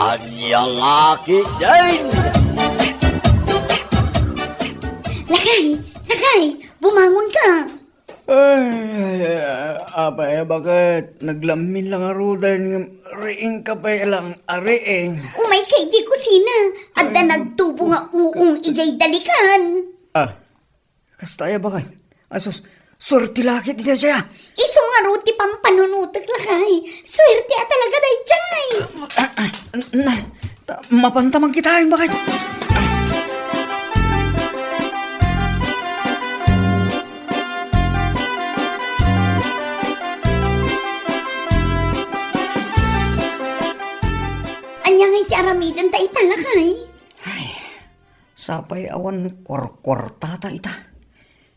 Anyang aki din! Lakay, bumangon ka. Ay, abay, bakit? Naglamin lang arudan ng riing ka pa lang ariing. Umay kay di kusina. At na nagtubo nga uong ijay dalikan. Kastaya bakit? Asos, sorti laki din siya. Iso nga ruti pampanunutak lakay. Swerte at talaga day jay. Mapantamang kitain bakit? Anya nga iti aramidan ta italakay. Sapay awan kwarta ta ita.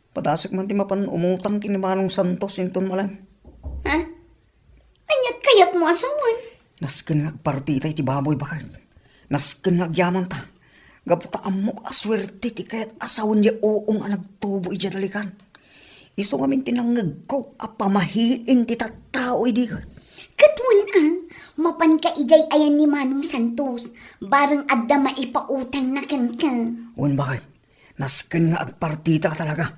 Padasok man ti mapan umutang kinimanong Santos inton malam. Ha? Anyat kayat mo asawan. Nasken nga partita iti baboy bakit? Nasken nga agyaman ta. Gaputa amok aswerte ti kayat asawan niya uong ang nagtubo ija dalikan. Iso nga min tinanggag ko apamahiin ti tattao idi. Katwan mapan ka ijay ayan ni Manong Santos. Barang adda maipautang na kan ka. Wan bakit? Nasken nga agpartita ka talaga.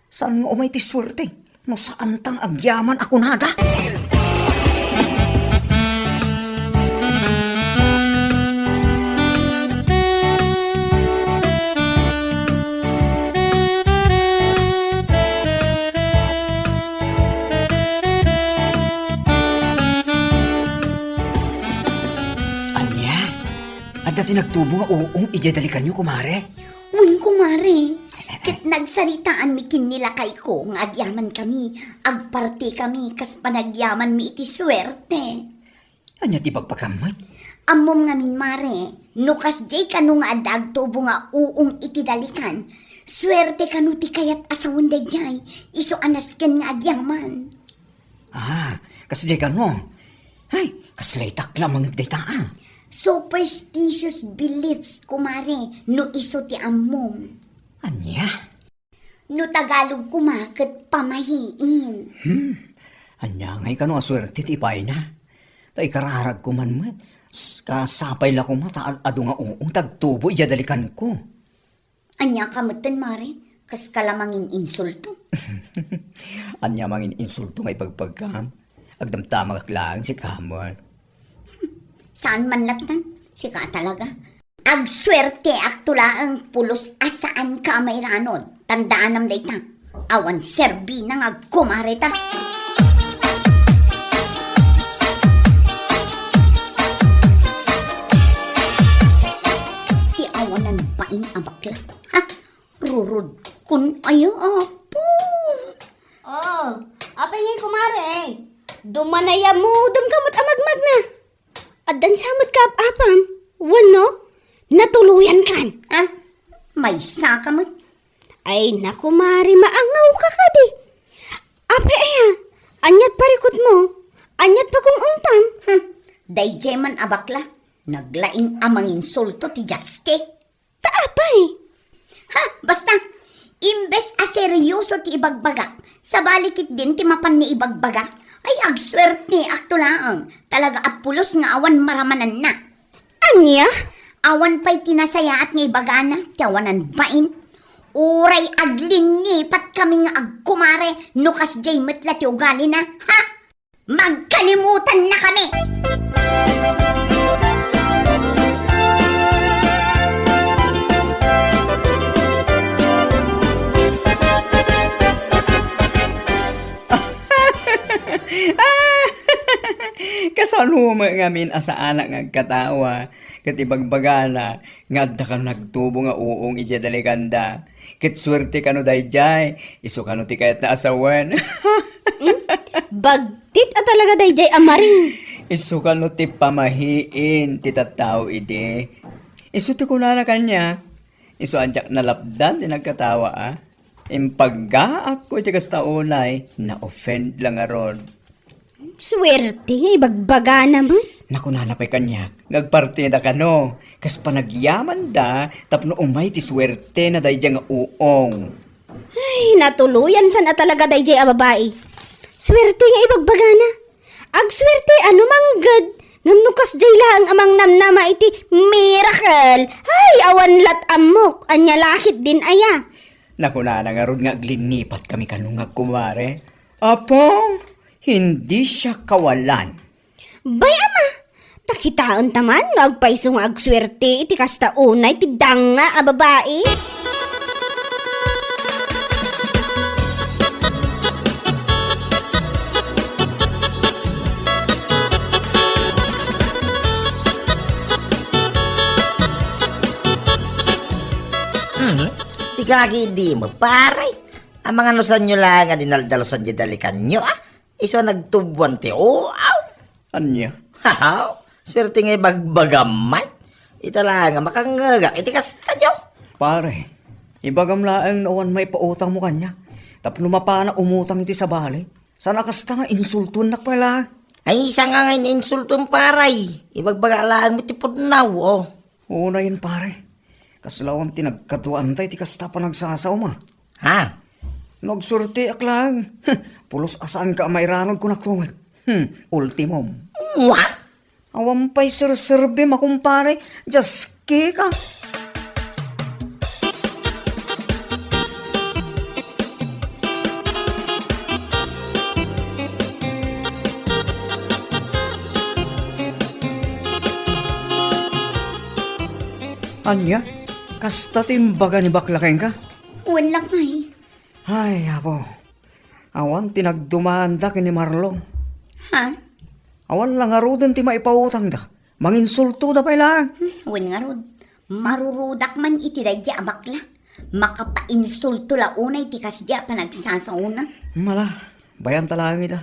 Saan nga umay ti swerte? No saan tang agyaman ako nada? Anya? Adda ti nagtubo nga uong ijadalikan niyo, kumare? Uy, kumare. Kit nagsaritaan mi kinilakay ko nga agyaman kami. Agparti kami kas panagyaman mi iti swerte. Anya ti pagpakamot? Amom nga min mare, nukas jay kanu nga adag tubo nga uong iti dalikan. Swerte kanu ti kayat asawon da jay. Iso anas ken nga agyaman. Kasi ka mo. Ay, kaslaitak lamang nagdaytaan. Superstitious beliefs, kumare, no iso ti amom. Anya? No Tagalog kumakit pamahiin. Anya ngay ka no aswerte ti ipay na. Tay kararag ko man mo. Kasapay la ko mata ado nga uong tagtubo ijadalikan ko. Anya kamutan, mare, kas kalamangin insulto. Anya mangin insulto ngay pagpagkam. Agdamtama kaklaan si Kamon. Saan man latan? Sika talaga. Agswerte aktulaang pulos asaan ka may ranon. Tandaan nam day ta. Awan serbi nang agkumarita. Ti awanan pain abakla. Ha? Rurod kun ayo apo. Oh, apay ngay kumare. Dumanaya mo, dum kamot amagmag na. Adan samot ka apam. Wano? Natuluyan kan. Ha? May saka mo. Ay naku mari, maangaw ka ka di. Apay aya, anyat parikot mo. Anyat pa kong ungtam. Dayjay man abakla. Naglaing amang insulto ti Jaske. Taapay. Ha? Basta, imbes a seryoso ti ibagbaga, sa balikit din ti mapan ni ibagbaga, ay agswerte aktulaang, talaga apulos nga awan maramanan na. Anya? Awan pa'y tinasaya at nga ibagana, tiyawanan bain. Uray aglingi pat kami nga agkumare, nukas jay metla ti ugali na, ha? Magkalimutan na kami! Kasano mo nga min asa anak nga katawa. Katibagbagana, ngadda ka nagtubo nga uong ijadalikanda. Kit swerte ka no dayjay, iso ka no ti kayat na asawan. Bagtit at talaga dayjay amaring. Iso ka no ti pamahiin, ti tattao ide. Iso ti kunana kanya. Iso anjak nalapdan, ti nagkatawa Impaggaak ko ti kastaunay, na-offend lang aron. Swerte nga ibagbaga naman. Naku nanapay kanya, ngagpartida ka no. Kas panagyaman da, tapno umay ti swerte na dayjay nga uong. Ay, natuluyan san at talaga dayjay a babae. Swerte nga ibagbaga na. Ag swerte ano manggad Ngamnukas jay lang amang namnama iti miracle. Ay, awan lat amok. Anya lakit din aya. Naku na nga ron nga glinipat kami kanungag kumare. Apo, hindi siya kawalan. Bay ama, takitaan taman no agpaiso nga agswerte iti kasta unay ti danga a babae. Si Gagi di mo, pare. Ang mga nusan nyo lang nga dinaldalosan di dalikan nyo, Iso nagtubuan ti aw. Anya? Hahaw, swerte nga bagbagamay. Ita lang nga makangagak, iti kasta nyo. Pare, ibagam laang nawan may pautang mo kanya. Tap lumapana umutang iti sa bali. Sana kasta nga insultun na pala. Ay, isa nga ngayon insultong paray. Ibagbagaan mo ti pudnaw, Una yun pare. Kaslawang tinagkatuan tayo ti kasta pa nagsasaw ma. Ha? Nagsurti ak lang. Pulos asaan ka mayranod ko naktuwag. Ultimum. What? Awampay sir-serbe makumpare. Just ka. Anya? Kasta timbaga ni baklaken ka? Wala kay. Ay, apo. Awan tinagdumaan da kini Marlon. Ha? Awan lang arudan ti maipautang da. Manginsulto da pa ilang. Wen nga rod. Marurudak man iti dadya bakla. Makapainsulto la unay ti kasya pa nagsasauna. Mala, bayan talang ita.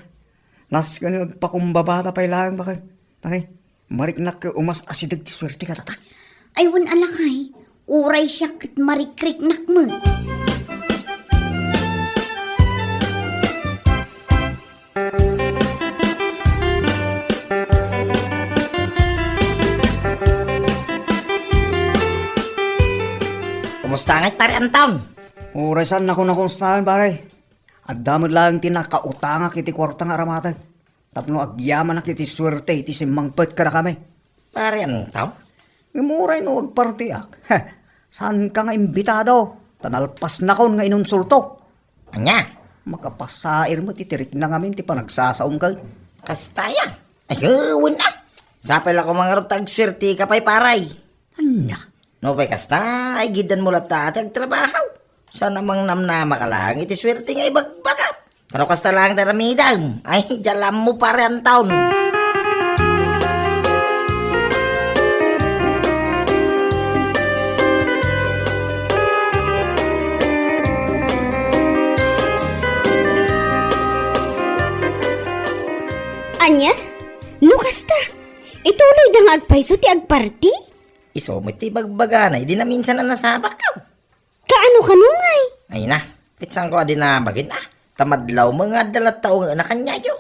Nas ka ni agpakumbabata pa ilang bakit. Tangay, mariknak ka umas asidag ti swerte ka tata. Ay wen alakay. Uray siya kit marikriknak mo. Kumusta nga'y pare Anton? Uray saan ako nakonstahan pare. At damod lang tinakautanga kiti kwarta nga aramatag. Tapno agyaman na kiti swerte iti simangpet ka na kami. Pare Anton? Imuray no agpartiak. Saan ka nga imbitado? Tanalpas na kon nga inunsulto. Anya? Makapasair mo titirik na ngamin ti panagsasaom ka. Kastaya? Ay, huwin na. Sapay lang ko mga rutag swerte ka pa'y paray. Anya? No pa'y kasta, ay gidan mo latati agtrabaho. Sana mang namnama ka lang, iti swerte nga ibagbaka. Pero kasta lang taramidang, ay jalam mo pare Anton. Anya? No kasta? Ituloy da nga agpaiso ti agparti? Iso mo iti bagbaga na, hindi na minsan na nasabak ka. Kaano ka nungay? Ay na, pitsang ko adi na bagin tamadlaw mga dalat tao nga na kanyayo.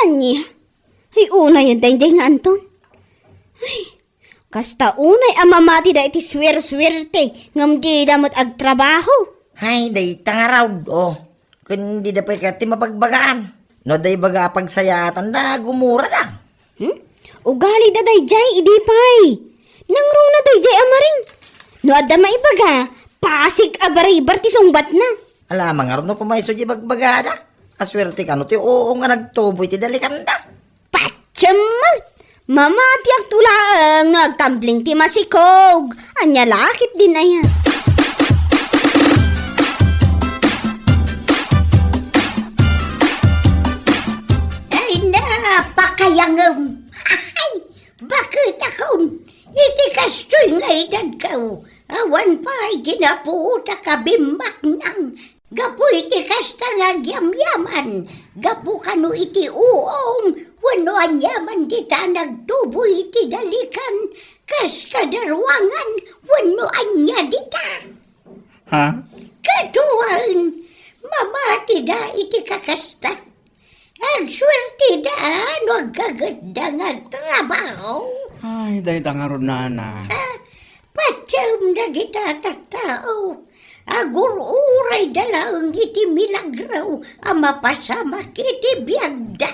Anya? Ay unay yan dahin nga Anton. Ay, kasta unay amamati da iti swer-swerte ngam di damot agtrabaho. Hay, day tangaraw, kundi da pa'y kati mapagbagaan. No, day baga pagsayatan da, gumura da. Ugali da dayjay, idipay. Nangruna dayjay amaring. No, adda maibaga, pasig abaribar ti sungbat na. Alamang nga rin no pumayso di bagbagada. Aswerte ka no, ti oo nga nagtuboy ti dalikan da. Patsamat! Mamati ang tulaang nagtambling ti masikog. Anya lakit din ayan. Ay napakayangam. Ay, bakit akong iti kastoy nga edad kao. Awan pa ay ginapuuta ka bimbak nang. Gapu iti kasta nga gyamyaman. Gapu kanu iti uong. Wano anyaman kita nagtubo iti dalikan. Kas kadarwangan. Wano anya dita. Ha? Katuan. Mamati da iti kakasta. Agswerte da no agkaganda nga trabaho. Ay, dahi tangarod na na. Patsam na kita taktao. Agur-uray dalang iti milagraw ang mapasama kiti biyagda.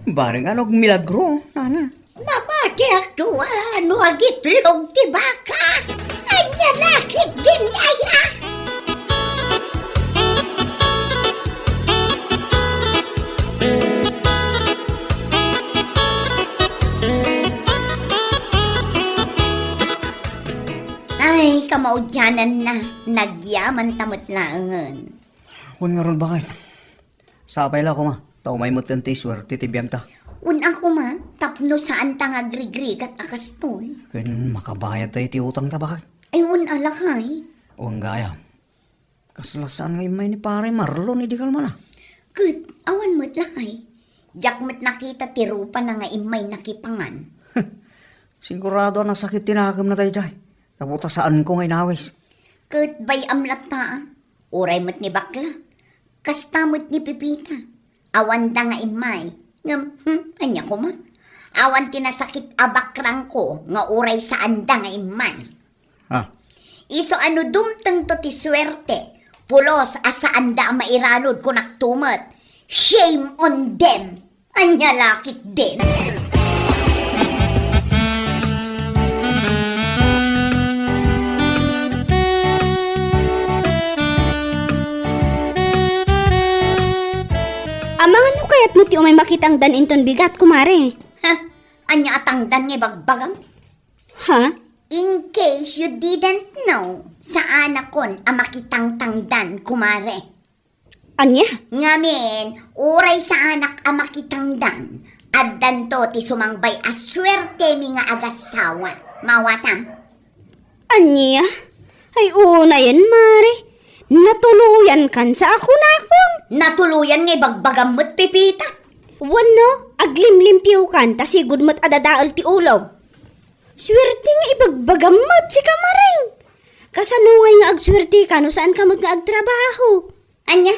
Bareng anog milagro, nana. Mabati ako, ano agitlog ti baka. Anya lakit din aya. Ay, kamaudyanan na. Nagyaman tamot laangan. Kung nga ron bakit? Sapay lang ko ma. Tao may mutan ti swerte ti biyang ta. Una ko man, tapno saan tang agrigrig at akastoy. Kaya makabayad tayo ti utang ta bakit? Ay, una alakay. O ang gaya. Kaslasaan ngayon may ni pare Marlon, hindi ka naman ah. Good, awan mo't lakay. Diyak mo't nakita ti rupa na nga imay nakipangan. Sigurado na sakit tinakam na tayo dyan. Naputa saan ko ngayon awis. Good, bay amlat ta. Uray mo't ni bakla. Kasta mo't ni pipita. Awan da nga imay. Ngam, anya ko man. Awan tinasakit abakrang ko nga uray saan da nga imay. Ha? Iso ano dumteng to ti swerte. Pulos asaan da mairanod ko naktumat. Shame on them. Anya lakit din. Amang ano kaya't mo ti umay makitang dan inton bigat, kumare? Ha? Anya atang dan nga bagbagang? Ha? In case you didn't know, saan akon amakitang tangdan, kumare. Anya? Ngamin, uray sa anak amakitang dan. Addan to ti sumangbay aswerte mi nga agasawa. Mawatam. Anya? Ay una yan, mare. Natuluyan kan sa ako na akon. Natuluyan nga bagbagam mo't pipita. Wano, aglimlimpiw kan, ta sigud mo't adadaal ti ulo. Swerte nga ibagbagamot si kamaring. Kasanungay nga agswerte ka no saan kamot nga agtrabaho. Anya?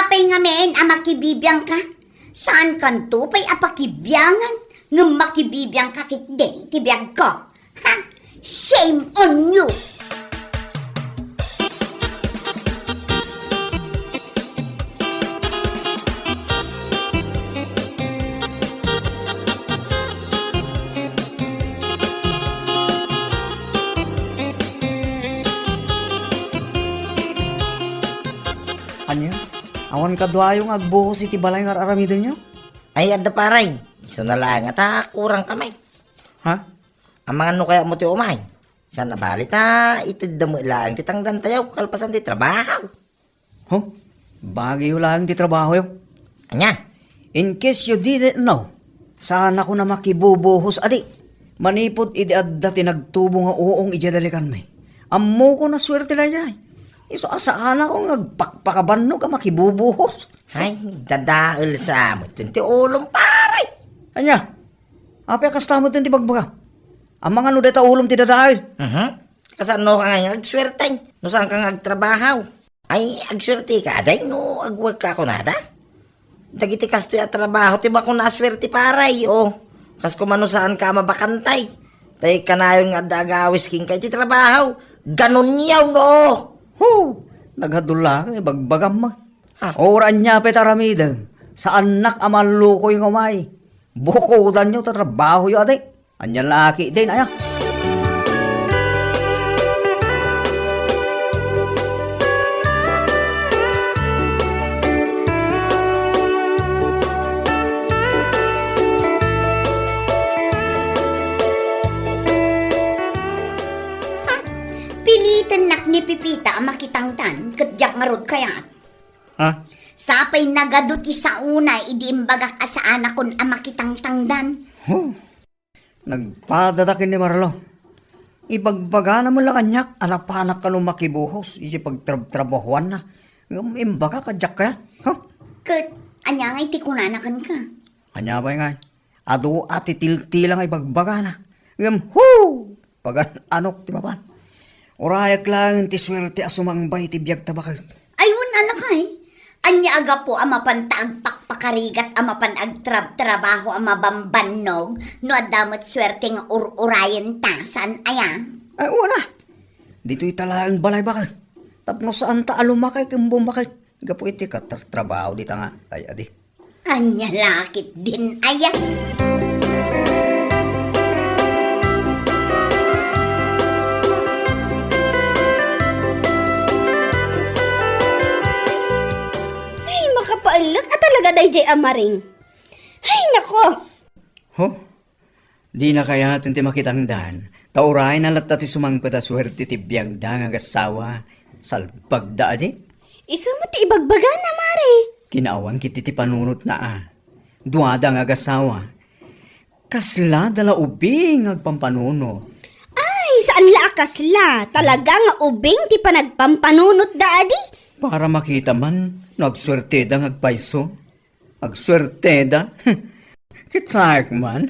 Apay nga men amakibibiyang ka. Saan kanto pa'y apakibyangan? Nga makibibiyang ka kitde, tibiyag ko. Ha? Shame on you! Anya? Awan ka yung agbuhos iti balay nga aramidon nyo? Ay, adda paray. Iso na lang at kurang kamay. Ha? Ang mga ano kaya mo ti umay. Sa nabalit itid mo ilang titangdan tayo kalpasan ti trabaho. Huh? Bagay lang ti trabaho yun. Anya? In case you didn't know, saan ako na makibubuhos, adi. Manipod idi adda tinagtubo nga uong ijadalikan may. Ammo ko na swerte na niya. Iso asaan ako nagpakpakabanno ka makibubuhos. Ay, dadaal sa mo. Tinti ulong paray. Anya? Apay kastamot din ti bagbaga. Ang mga no deta ulom ti dadail. Kasano ka nga agswerteng? No saan ka agtrabaho? Ay, agswerte ka. Aday, no, agwag ka ako nada. Dagiti kastoy at trabaho, tiba ko na aswerte paray, oh. Kas kumano saan ka mabakantay. Tay kanayon nga dagawis king kay ti trabaho. Ganon yaw, no. Naghadula ka, bagbagam mo. Ha? Oran niya petaramidan. Sa anak amaluko yung umay. Bukodan nyo, tatrabaho yung aday. Anya laki din, aya. Pilitan nak ni Pipita ang makitangtan, katyak nga rod kaya. Ha? Sapay nagaduti sa una, idiimbagak asaan akon ang makitangtangdan. Nagpadadakin ni Marlo. Ibagbaga na mo lang kanyak, alapanak ka nung makibuhos. Isi pagtrabahuan na. Imbaga ka, jak kaya. Huh? Kat, anya nga iti kunanakan ka. Kanya ba nga? Ado at itiltilang ay bagbaga na. Pag anok, di ba ba? Urayak lang ti swerte asumangbay ti biyag tabakal. Ayun alakay. Anya aga po ang mapantaag pakpakarigat ang mapanag trabaho ang mabambannog no adamot swerte nga urayan ta saan aya. Ay, wala. Dito'y talagang balay bakal. Tapno saan ta alumakay kang bumakay. Gapo iti ka trabaho dita nga. Ay, adi. Anya lakit din aya. Ay, makapaalak at talaga day amaring. Ay, nako. Ho? Di na kaya ti makitangdan. Tauray na latta ti sumangpet a swerte ti biyang da nga gasawa. Salpag da di. Isu mo ti ibagbaga na, Mare. Kinaawan kiti ti panunot na Duada nga gasawa. Kasla dala ubing agpampanuno. Ay, saan la akasla? Talaga nga ubing ti panagpampanunot da adi. Para makita man, nagswerte da ngagpaiso. Agswerte da. Kitsak man.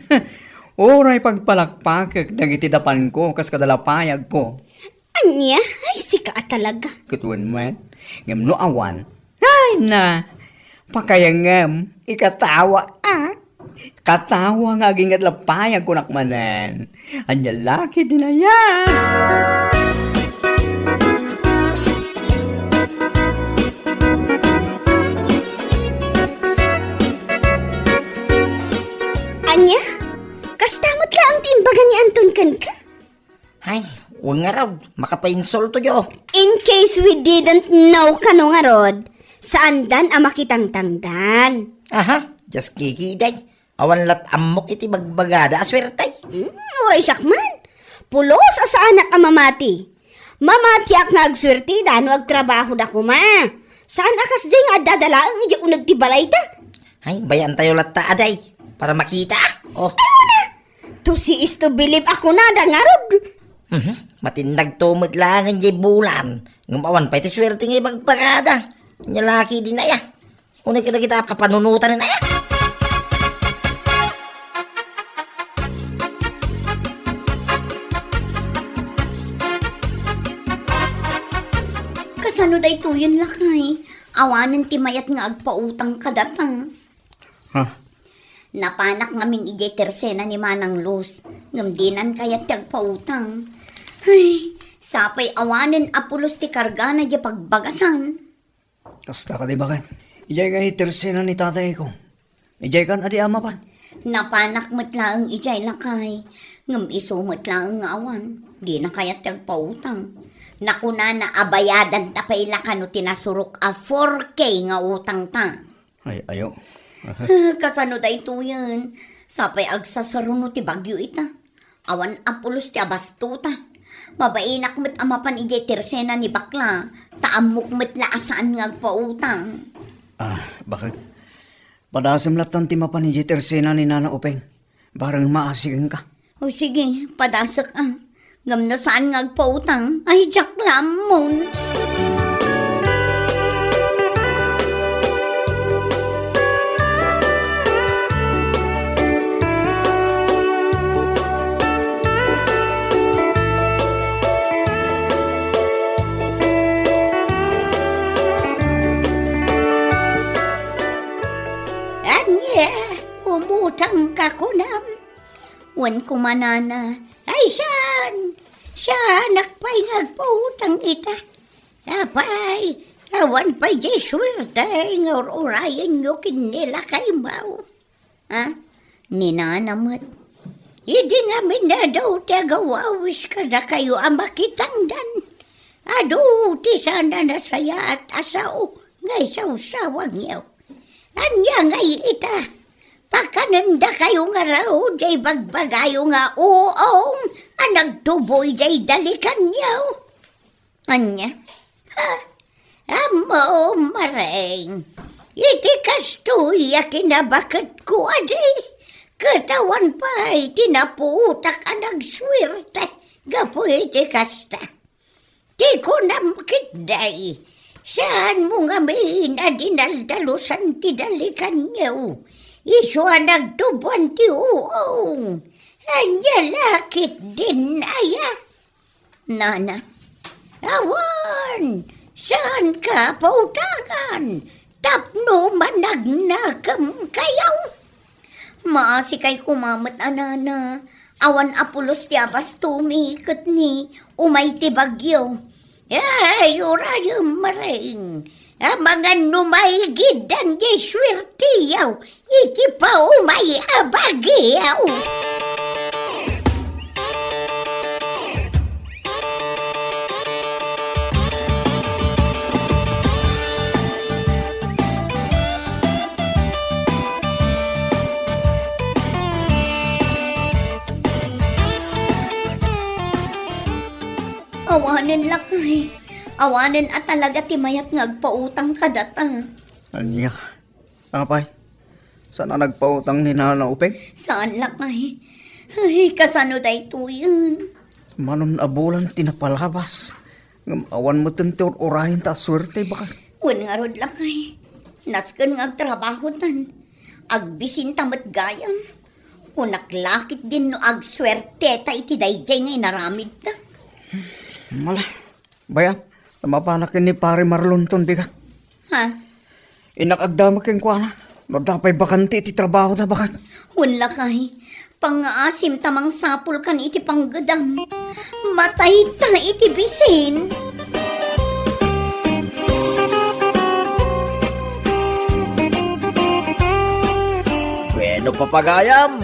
Oray pagpalakpakak nagitidapan ko kas kadalapayag ko. Anya? Ay, sika talaga. Kutuan man. Ngam no awan. Ay na. Pakayangam. Ikatawa. Katawa nga aging at lapayag ko nakmanan. Anya laki din na yan. Anya? Kastamot la ang timbagan ni Anton kan ka? Ay, huwag nga raw. Makapainsol to yo. In case we didn't know kano nga rod, saan dan ang makitang tangdan? Aha, just kikiday. Awan lat amok iti bagbagada aswertay. Oray man. Pulos asa anak ang mamati. Mamati ak nga agswerti dano agtrabaho da kuma. Saan akas dyan nga dadalaang iti unag ti balay da? Ay, bayan tayo lat ta aday. Para makita. Oh. To see is to believe ako na da nga rod. Matindag tumot lang ang bulan. Ngumawan pa iti swerte nga bagbagada. Nyalaki din na ya. Unay ka na kita kapanunutan na ya. Kasano day tuyon lakay? Awanan ti mayat nga agpautang kadata. Ha? Napanak ngamin ijay tersena ni Manang Luz. Ngamdinan kayat ti agpautang. Ay, sapay awanan apulos ti karga na di pagbagasan. Kasta ka di bakit? Ijay ka itersena ni tatay ko. Ijay kan adi ama pan. Napanak matlaang ijay lakay. Ngam iso matlaang nga awan. Di na kayat ti agpautang. Nakuna na abayadan tapay lakano tinasurok a 4K nga utang ta. Ay, ayo. Kasano da ito yan? Sapay agsasaruno ti bagyo ita. Awan apulos ti abastuta. Mabainak met amapan ijay tersena ni bakla. Taamok met laasaan nga agpautang. Bakit? Padasam latan ti mapan ijay tersena ni Nana Upeng. Barang maasigan ka. O sige, padasak Ngam na saan nga agpautang? Ay, jak lamon. Anya, umutang ka ko nam. Wan kumanana. Ay, saan nakpay ngagpautang ita. Apay, awan pa'y jay swerte nga urayan nyo kinila kay Mau. Ninanamat. Hindi nga minadaw ti agawawis ka na kayo ang makitangdan. Ado, ti sana nasaya at asaw nga isaw-sawang yaw. Anya nga ita. Pakananda kayo nga raw, jay bagbagayo nga uong, nagtuboy jay dalikan niyaw. Anya? Amo, mareng. Iti kastoy, kinabakat ko, adi. Katawan pa'y tinaputak ang nagswerte, gapo iti kasta. Di ko namkit day, saan mo nga may nadinaldalusan ti dalikan niyaw. Iso ang nagtubuan ti uong. Anya lakit din aya. Nana, awan, saan ka pautangan? Tapno managnakam kayaw. Maasi kay kumamat anana. Awan apulos ti abas tumikot ni umay ti bagyo. Ay, urayong maring. Mga numaygidan di swertiyaw, iti pa umay abagiyaw. Awanin lakay. Awanin at talaga timayat ngagpautang ka data. Anya, apay, saan na nagpautang ni Nana Upeng? Saan lakay? Ay, kasano day to yun? Manon abulan tinapalabas. Awan mo tintiyor orahin ta swerte baka. Wan nga rod lakay. Naskan ngagtrabaho tan. Agbisin tamat gayam. Unaklakit din no agswerte ta iti dayjay nga inaramid ta. Mala, baya, tamapanakin ni pare Marlon ton bigat. Ha? Inakagdama keng kuana. No dapay bakanti iti trabaho na bakat. Wan lakay. Pangaasim tamang sapul kan iti panggadam. Matay ta iti bisin. Bueno papagayam,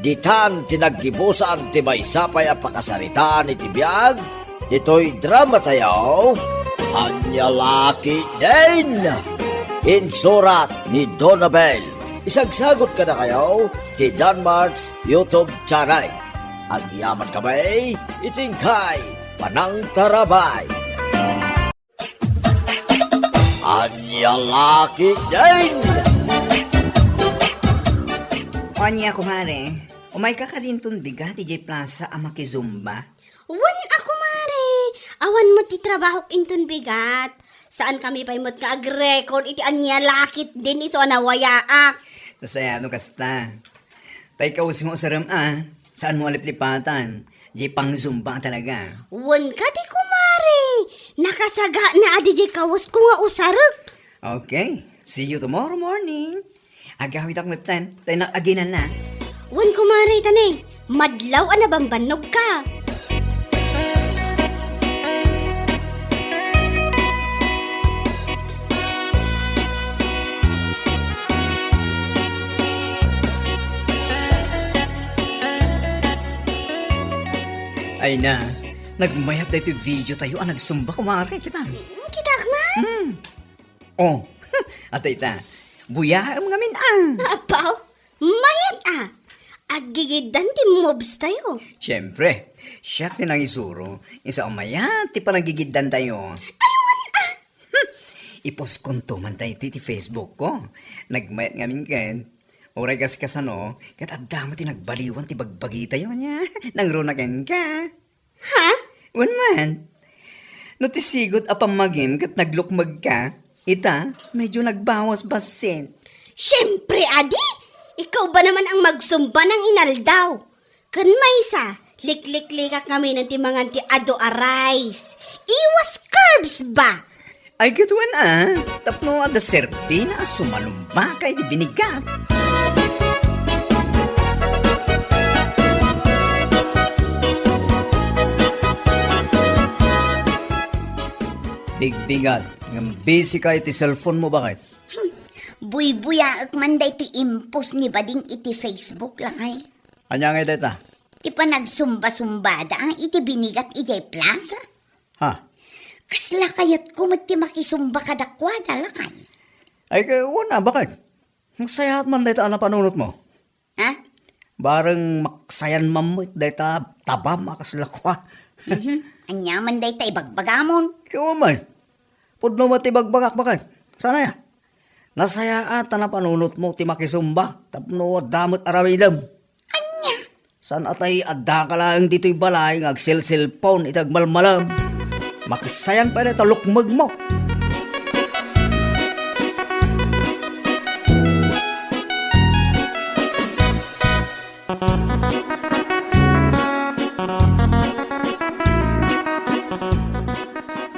ditan tinaggibusan ti maysapay a pakasaritaan iti biyag, ito'y drama tayo, Anyalaki din! Insurat ni Donabel. Isagsagot ka na kayo ti Danmarks YouTube channel. Ang yaman kamay, itingkay, panang tarabay. Anyalaki din! Anya, kumare, umay ka din ton bigat iti Plaza a makizumba. Wan ako, mare. Awan mo ti trabaho inton bigat. Saan kami pa imot ka ag-record iti anya lakit din iso anawayaak. Nasaya no kasta. Tay kaus mo sa saan mo aliplipatan? Di pang zumba talaga. Wan ka di kumare. Nakasaga na adi di kawas ko nga usarek. Okay, see you tomorrow morning. Agawit ako ngatan, tayo na aginan na. Wan kumare tanay. Madlaw ana bambanog ka. Ay na, nagmayat na ito video tayo ang nagsumba kumare kita. Kita man. Oh, atay ta, buya ang ngamin ang. Apaw, mayat ah. Agigidan ti mobs tayo. Siyempre, siya tinang isuro, isa umayat, ti panagigiddan tayo. Ipos konto man tayo ti Facebook ko. Nagmayat ngamin ken. Oray kas kasano, kat adama ti nagbaliwan ti bagbagi tayo niya. Nangrunagan ka. Ha? Wan man. No ti sigot a pamagim kat naglukmag ka, ita, medyo nagbawas basin. Siyempre, Adi! Ikaw ba naman ang magsumba ng inaldaw? Kan maysa, liklik-likak kami ng timangan ti Ado Arais. Iwas carbs ba? Ay gatuan tapno ada serbi na sumalumba kay di binigat. Bigbigat, ng busy ka iti cellphone mo bakit? Buy-buya ak man day ti impos ni bading iti Facebook lakay. Anya nga data? Ti pa nagsumba-sumbada ang iti binigat iti plaza. Ha? Kasla kayat ko ti makisumba kadakwada lakay. Ay wala, bakit? Ang sayahat man data na panunot mo. Ha? Barang maksayan mamit data tabam akaslakwa. Anyaman day tay bagbagamon. Ikaw man. Pudno mo ti bagbagak bakit? Sana ya? Nasaya ata na panunot mo ti makisumba. Tapno damot aramidam. Anya? San atay adda ka lang dito'y balay ng cellphone itag malmalam. Makisayan pa rin talukmag mo.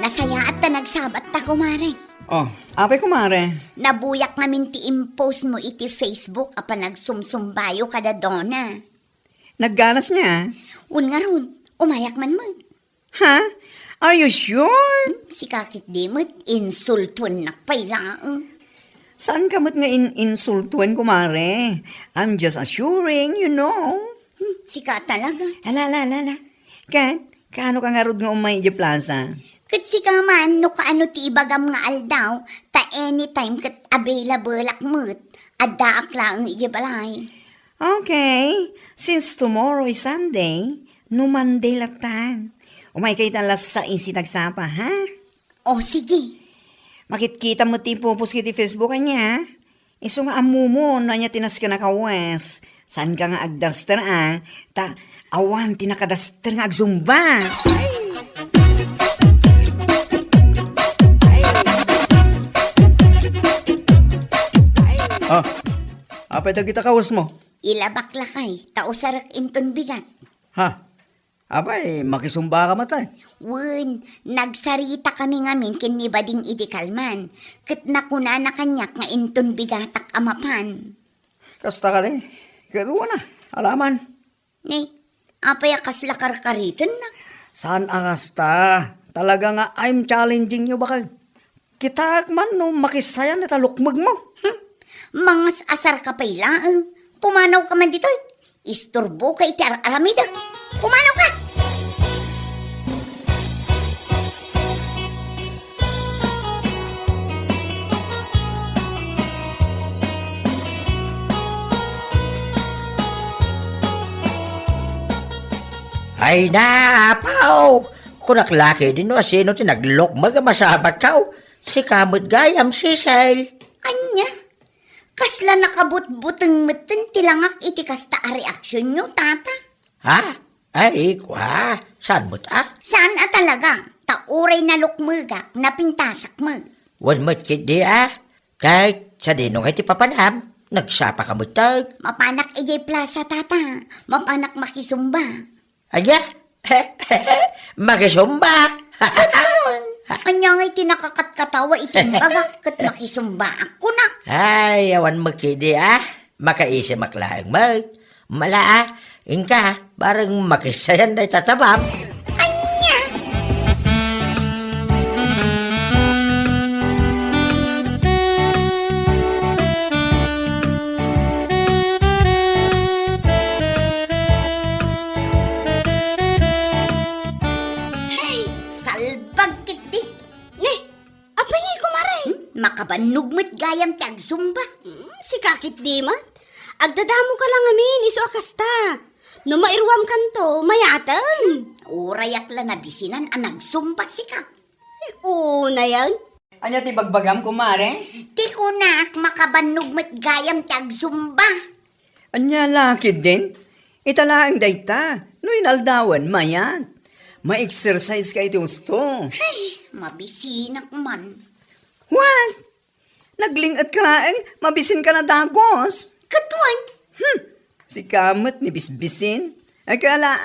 Nasaya at ta nagsabat ta kumare. Oh, apay kumare. Nabuyak namin ti impose mo iti Facebook apa nagsumsumbayo kada dona. Nagganas niya. Un nga ron, umayak man mag. Ha? Are you sure? Si kakit di mo't insultuan na pailaan. Saan ka mo't nga insultuan, kumare? I'm just assuring, you know. Si ka talaga. Ala. Kat, kaano ka nga rod nga umay di plaza? Kat si ka man, no kaano ti ibagam nga aldaw, ta anytime kat available akmut, adda akla ang ijibalay. Okay, since tomorrow is Sunday, no Monday latan. Umay kay talas sa nagsapa, ha? O sige, Makitkita mo ti pupus kiti Facebook niya. Iso nga amu mo na niya tinas ka nakawes. Saan ka nga agdaster ta awan tinakadaster nga agzumba. Apay ta kita kawas mo? ilabak lakay, tausarak inton bigat. Ha? Apay, makisumba ka matay. Wen, nagsarita kami ngamin kinibading idikalman. Kat nakuna na kanyak nga inton bigatak amapan. Kasta ka rin. Karuwa na. Alaman. Ne, apay akas lakar-karitan na. Saan angasta? Talaga nga I'm challenging you bakal. Kita man no makisayan na talukmag mo. Mangas asar ka pa'y laang. Pumanaw ka man dito. Isturbo ka iti aramida. Pumanaw ka! Ay na, apaw! Kunaklaki din no, sino tinaglok magamasabag kaw? Si kamot gayam si Sel. Anya? Kasla nakabut-buteng meten tilangak iti kasta a reaksyon nyo, tata. Ha? Ay, kwa. Saan mo't Saan a talaga? Tauray na lukmagak na pintasak mo. Wan mo't kit di Kahit sa dinong ay ti papanam, nagsapa ka mo't tag. Mapanak ijay plaza, tata. Mapanak makisumba. Aya? Makisumba. Anya nga'y tinakakatkatawa itimbagak kat makisumba ako na. Ay, awan mo kidi Makaisa maklaang mag. Mala Inka, barang makisayan day tatabam. Anya? Hey, salbag kiti. Ne, apay nga kumaray. Makabanog mo't gayam tag zumba. Si kakit di man. Agdadamo ka lang amin, iso akasta. No mairwam kanto, mayatan. Urayak la na bisinan ang nagsumba si ka. Na yan. Anya ti bagbagam kumare? Ti kunak makabanog mo't gayam tag zumba. Anya lakid din? Italaang dayta. No inaldawan mayan. Ma-exercise ka iti gusto. Mabisinak man. What? Naglingat ka laeng, mabisin ka na dagos. Katuan. Si kamot ni bisbisin. Ay kala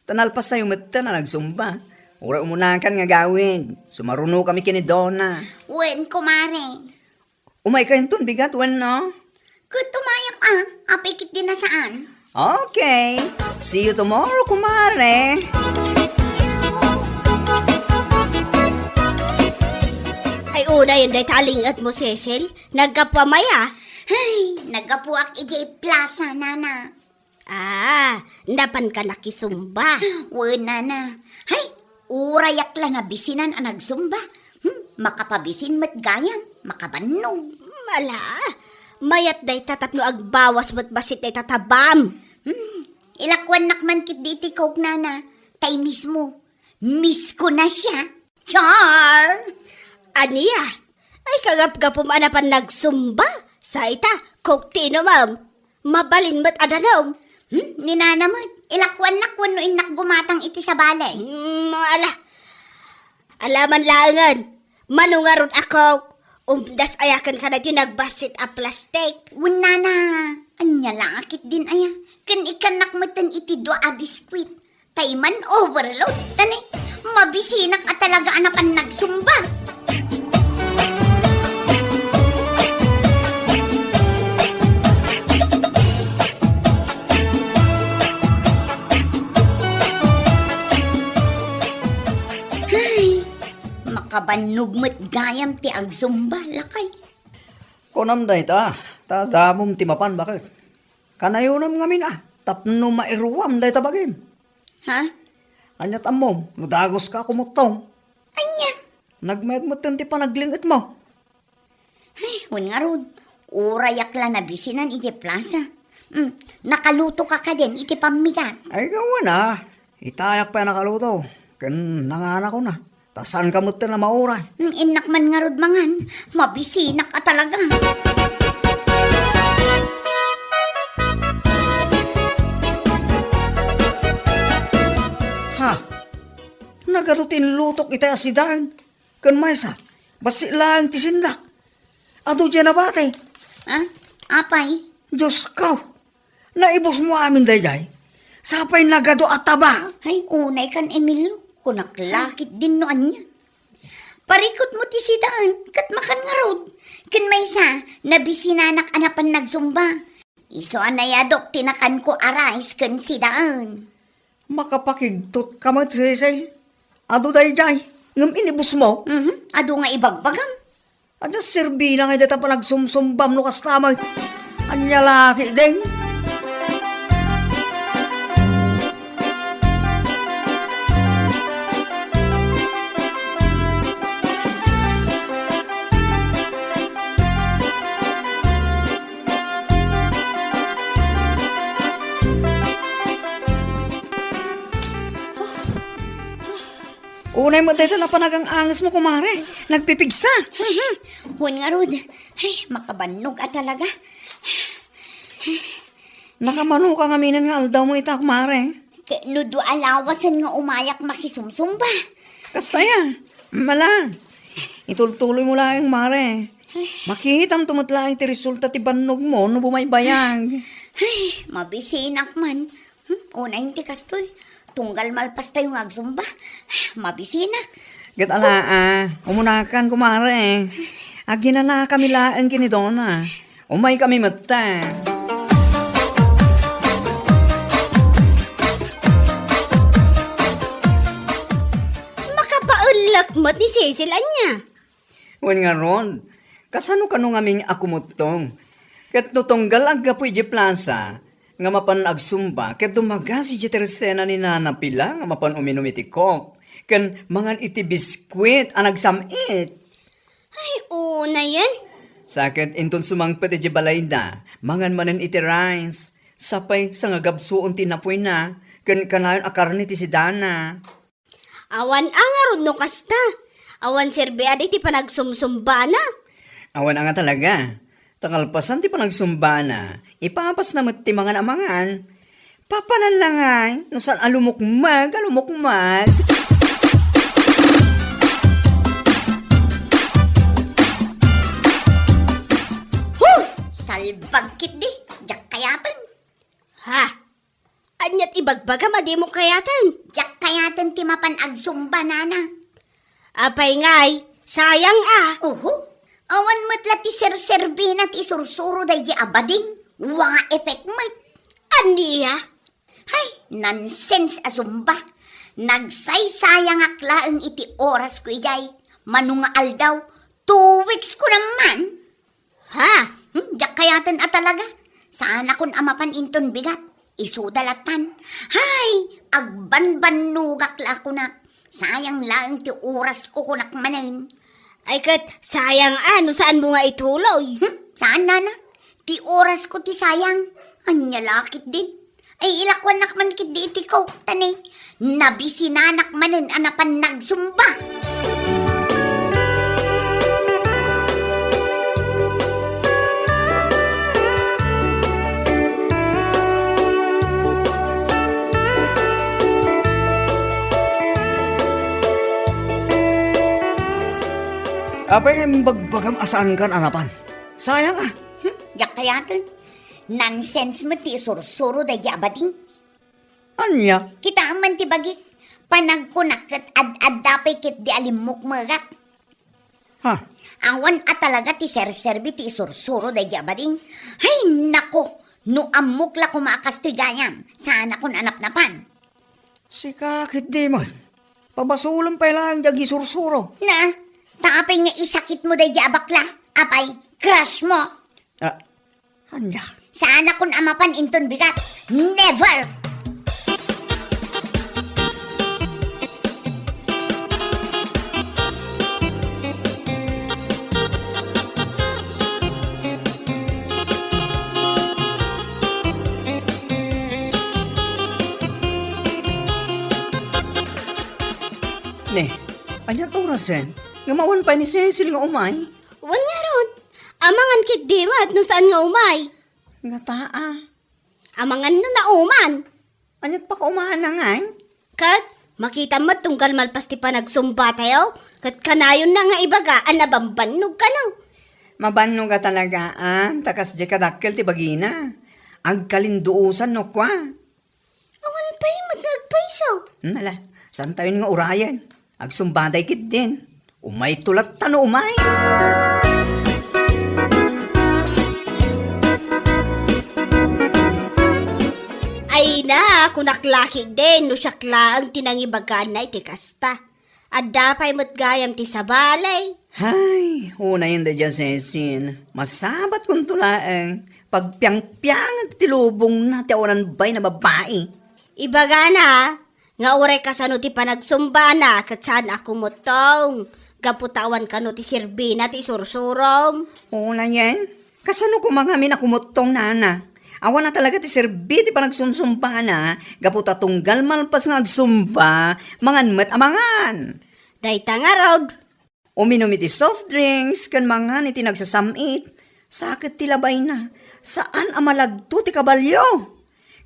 tanalpas tayo mata na nagsumba. Ura umunakan nga gawin. Sumaruno kami kini Donna. Wen, kumare. Umay ka yun bigat, wen no? Kutumayak apikit din na saan? Okay. See you tomorrow, kumare. Ay una yun day talingat mo, Cecil. Nagkapamaya. Ay, nagapuak ijay plaza, nana. Napan ka nakisumba. Wen, nana. Hay, urayak lang na bisinan ang nagsumba. Makapabisin mat gayam, makabanog. Mala, mayat day tatapno agbawas mo't basit day tatabam. Ilakwan nakman kit di tikok, nana. Tay mismo, miss ko na siya. Char! Aniya, ay kagap-gapom anapan nagsumba. Sa ita, koktino ma'am, mabalin mo't adanom. Ninanamat, ilakwan nakwan no inak gumatang iti sa balay. Alaman laangan, manungarot ako. Umdas ayakan ka na yung nagbasit a plastic. Nana, anya lang akit din aya. Kan ikanak matan iti doa a biskwit. Tayman overload. Tani, mabisinak at talaga anapan nagsumba. Makabanugmat gayam ti agsumba, lakay. Kunam day ta, tadamom timapan bakit? Kanayunam ngamin tapno mairuwam day ta bagim. Ha? Anyat amom, nudagos ka kumutong. Anya? Nagmayat ti panaglingit mo. Ay, hun nga rod. Urayak la na bisinan iti plaza. Nakaluto ka din, iti pamigat. Ay gawa na, itayak pa nakaluto. Kan nangana ko na. Tasan ka mutin na mauray. Inak man nga rod mangan. Mabisinak ka talaga. Ha? Nagarutin lutok ita asidan. Kan maysa, basi lang ti sindak. Ado dyan na batay. Ha? Apay? Diyos ka, naibos mo amin dayay. Sapay nagado at taba. Ay, unay kan Emilio. Kunaklakit din noan niya. Parikot mo ti sidaan, kat makan nga rod. Kin may sa, nabisinanak anapan nagsumba. Iso anayadok tinakan ko arais kan sidaan. Makapakigtot ka mat sisay. Ado dayay, ngam inibos mo. Ado nga ibagbagam. Adya serbi na nga dita pa nagsumsumbam no kastamay. Anya laki din. Unay mo dito na panagang angis mo, kumare. Nagpipigsa. Hun nga rod. Ay, makabanog at talaga. Nakamano ka nga minan nga aldaw mo ita, kumare. Nudo alawasan nga umayak makisumsumba. Kastaya. Mala. Itultuloy mo lang, kumare. Makihitam tumutla iti resulta ti banog mo no bumaybayag. Ay, mabisinak man. Una hindi kastoy. Tunggal malpas tayo nga agsumba. Mabisinak. Gat ala, umunakan, kumare. Agina na kami laang kinidona. Umay kami mata. Makapaulak mo ni Cecil niya. Wan nga ron, kasano ka nung aming akumutong? Kat tutunggal ang gapoy di plaza, nga mapan agsumba, kat dumaga si Jetersena ni Nana Pila, nga mapan uminom iti kok, kan mangan iti biskwit, ang nagsamit. Ay, una yan. Sakit inton sumangpet iti balay na, mangan manan iti rice, sapay sa nga gabsuon tinapoy na, kan kanayon akarni ti si Dana. Awan angarod no kasta. Awan serbead iti panagsumsumba na. Awan nga talaga. Tangalpasan ti panagsumba na, ipapas na ti mga namangan. Papanan lang ay, no saan alumukmag. Salbagkit di. Jak kayatan. Ha? Anyat ibagbaga madi mo kayatan. Jak kayatan ti mapan agsumba nana. Apay ngay, sayang Awan matla ti serserbina ti sursuro day di abading. Wa effect mat. Aniya? Hay, nonsense asumba. Nagsaysayang aklaang iti oras ko ijay. Manunga aldaw, 2 weeks ko naman. Ha? Jak kayatan talaga. Saan akong amapan inton bigat. Isudalatan. Hay, agbanbanugak la ko na. Sayang lang ti oras ko kunak manin. Ay kat, sayang ano, saan mo nga ituloy? Saan nana? Ti oras ko ti sayang. Anya lakit din. Ay ilakwan nakman kit di iti ko. Tanay, nabisinanak manin anapan nagsumba. Apay bagbagam asaan kan anapan. Sayang Jak kayatan. Nonsense mo ti sursuro day abading. Anya? Kita aman ti bagi. Panagkunak kat ad dapay kit di alimok magak. Ha? Awan talaga ti serserbi ti sursuro day abading. Hay nako. No amok la kumaakas ti gayam. Saan akong anap-napan. Si kakit di mo. Pabasulam pa lang jagi sursuro. Na, taapay nga isakit mo day bakla. Apay, crush mo. Anya. Saan akong amapan inton bigat? Never! Ne, anya torasen. Nga mawan pa ni Cecil nga umay. Wan nga ron. Amangan kit di mat no saan nga umay. Nga taa. Amangan no na uman. Anyat pa ka umahan na nga eh. Kat, makita mo tunggal malpas ti pa nagsumba tayo. Kat kanayon na nga ibaga, anabambanog ka no. Mabanno ka talagaan. Takas di kadakkel ti bagina. Agkalinduusan no kwa. Awan pa'y magagpaiso. Mala, saan tayo nga urayan? Agsumbaday kit din. Umay tulat tano umay. Ay na, kunaklaki din, no syakla ang tinangibagaan na iti kasta. At dapay mo't gayam ti sabalay. Hay, una yun da dyan, Cecil. Masabat kong tulaang. Pagpiang-piang at tilubong na tiawanan bay na babae. Ibaga na, nga uray ka sa no ti panagsumba na, kat saan ako motong. Gaputawan ka no ti sirbina ti sursurom. Una yan. Kasano ko mga amin akumutong nana. Awan na talaga ti serbi ti panagsunsumba na. Gaputa tunggal malpas nga agsumba. Mangan met amangan. Dayta nga rod. Uminom iti soft drinks kan mangan iti nagsasamit. Sakit ti labay na. Saan amalagto ti kabalyo?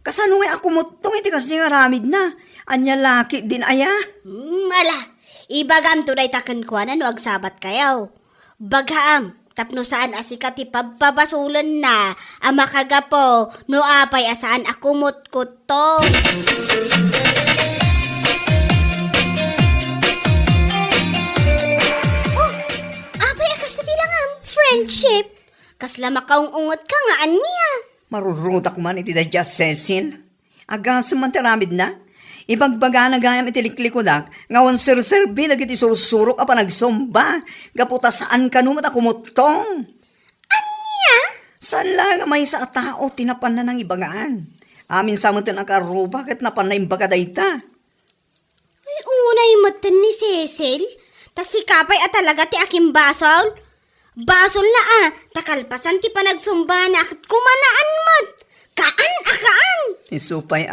Kasano nga akumutong iti kasi nga ramid na. Anya laki din aya. Mala, ibagam to day taken ko na no agsabat kayaw. Baghaam, tapno saan asika ti pababasulan na, ama kagapo, no apay asaan akumot-kut to. Oh, apay akas na tilangam, friendship. Kasla makaungungot ka nga aniya. Marurutak man iti dadya Cecil. Agas man tiramid na. Ibagbaga na gayam iti liklikodak. Ngawan sir-serbi nagiti sursurok apa nagsumba. Gaputa saan ka numat akumutong. Aniya? Saan lang may sa tao tinapan na ng ibagaan. Amin sa mga tinakaru, bakit napan na imbaga dayta? Ay, unay matan ni Cecil. Tas si Kapay at talaga ti aking basol. Basol na takalpasan ti panagsumba na at kumanaan mo't. Kaan. Isupay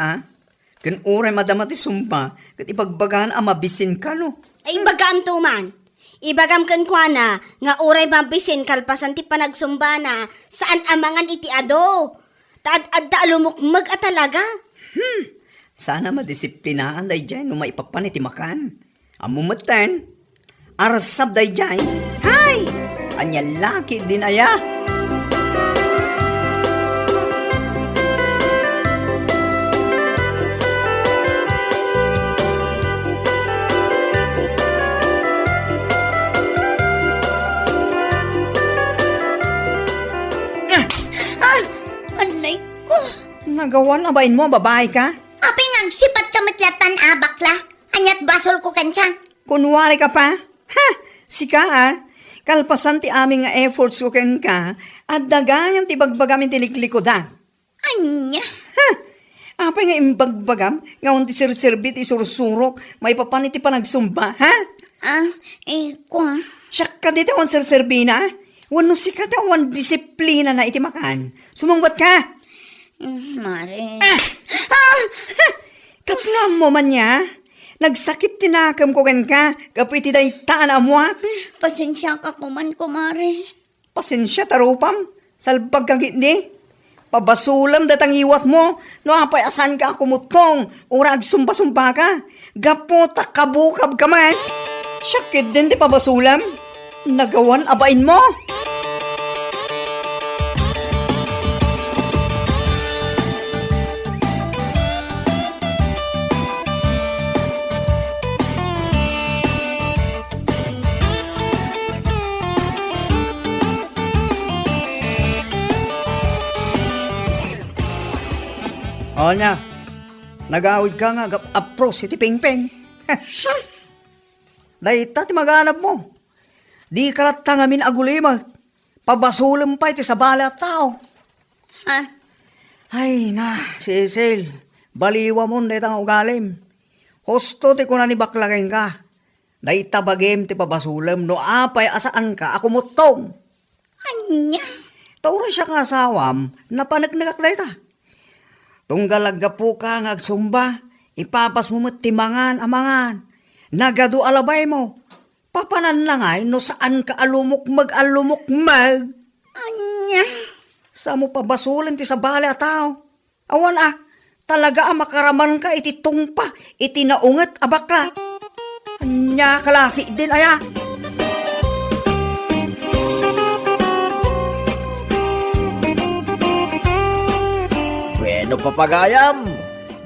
Kan uray madama ti sumba, kat ipagbagaan mabisin ka no. Ay, bagam tuman. Ibagam kan kwa na, nga uray mabisin kalpasan ti panagsumba na, saan amangan iti ado. Taad-adda lumukmag at talaga. Sana madisiplinaan day dyan no maipapan iti makan. Amumatan, arasab day dyan. Hay! Anya laki din aya. Anay ko. Nagawa na bain mo, babae ka? Apay nga sipat ka matlatan bakla. Anyat basol ko kan ka. Kunwari ka pa? Ha! Sika Kalpasan ti aming nga efforts ko ken ka, at dagayam ti bagbagam ti likliko da. Anya? Ha! Apay nga imbagbagam, nga ti sir-serbi ti sursurok, may papanit ti panagsumba, ha? Kwa. Siyak ka dito ang sir-serbi na? Wano si ka tawan disiplina na iti makan. Sumangbat ka! Mare. Kapnam mo man niya. Nagsakit tinakam ko ken ka, kapoy ti daytaan amwa. Pasensya ka kuman, kumare. Pasensya tarupam, salbag kang hindi. Pabasulam datang iwat mo, no apay asan ka kumutong, urag sumba-sumba ka. Gaputa kabukab ka man. Sakit din di pabasulam. Nagawan abain mo. O na, nag-awid ka nga apros iti ping-ping. Dayta ti maganap mo. Di kalat tangamin agulima. Pabasulam pa iti sa bala at tao. Ha? Ay na, Cecil. Baliwa mo dayta nga ugalim. Husto ti kuna ni baklagin ka. Dayta bagim ti pabasulam no apay asaan ka ako mutong. Anya? Tauro siya nga asawam na panagnagak dayta. Tunggalagga po ka nga agsumba. Ipapas mo timangan amangan. Nagado alabay mo. Papanan na nga no saan ka alumok mag. Anya? Sa mo pabasulan ti sa bali at tao. Awan talaga makaraman ka iti tungpa, iti naungat abakla. Anya kalaki din aya. Bueno papagayam,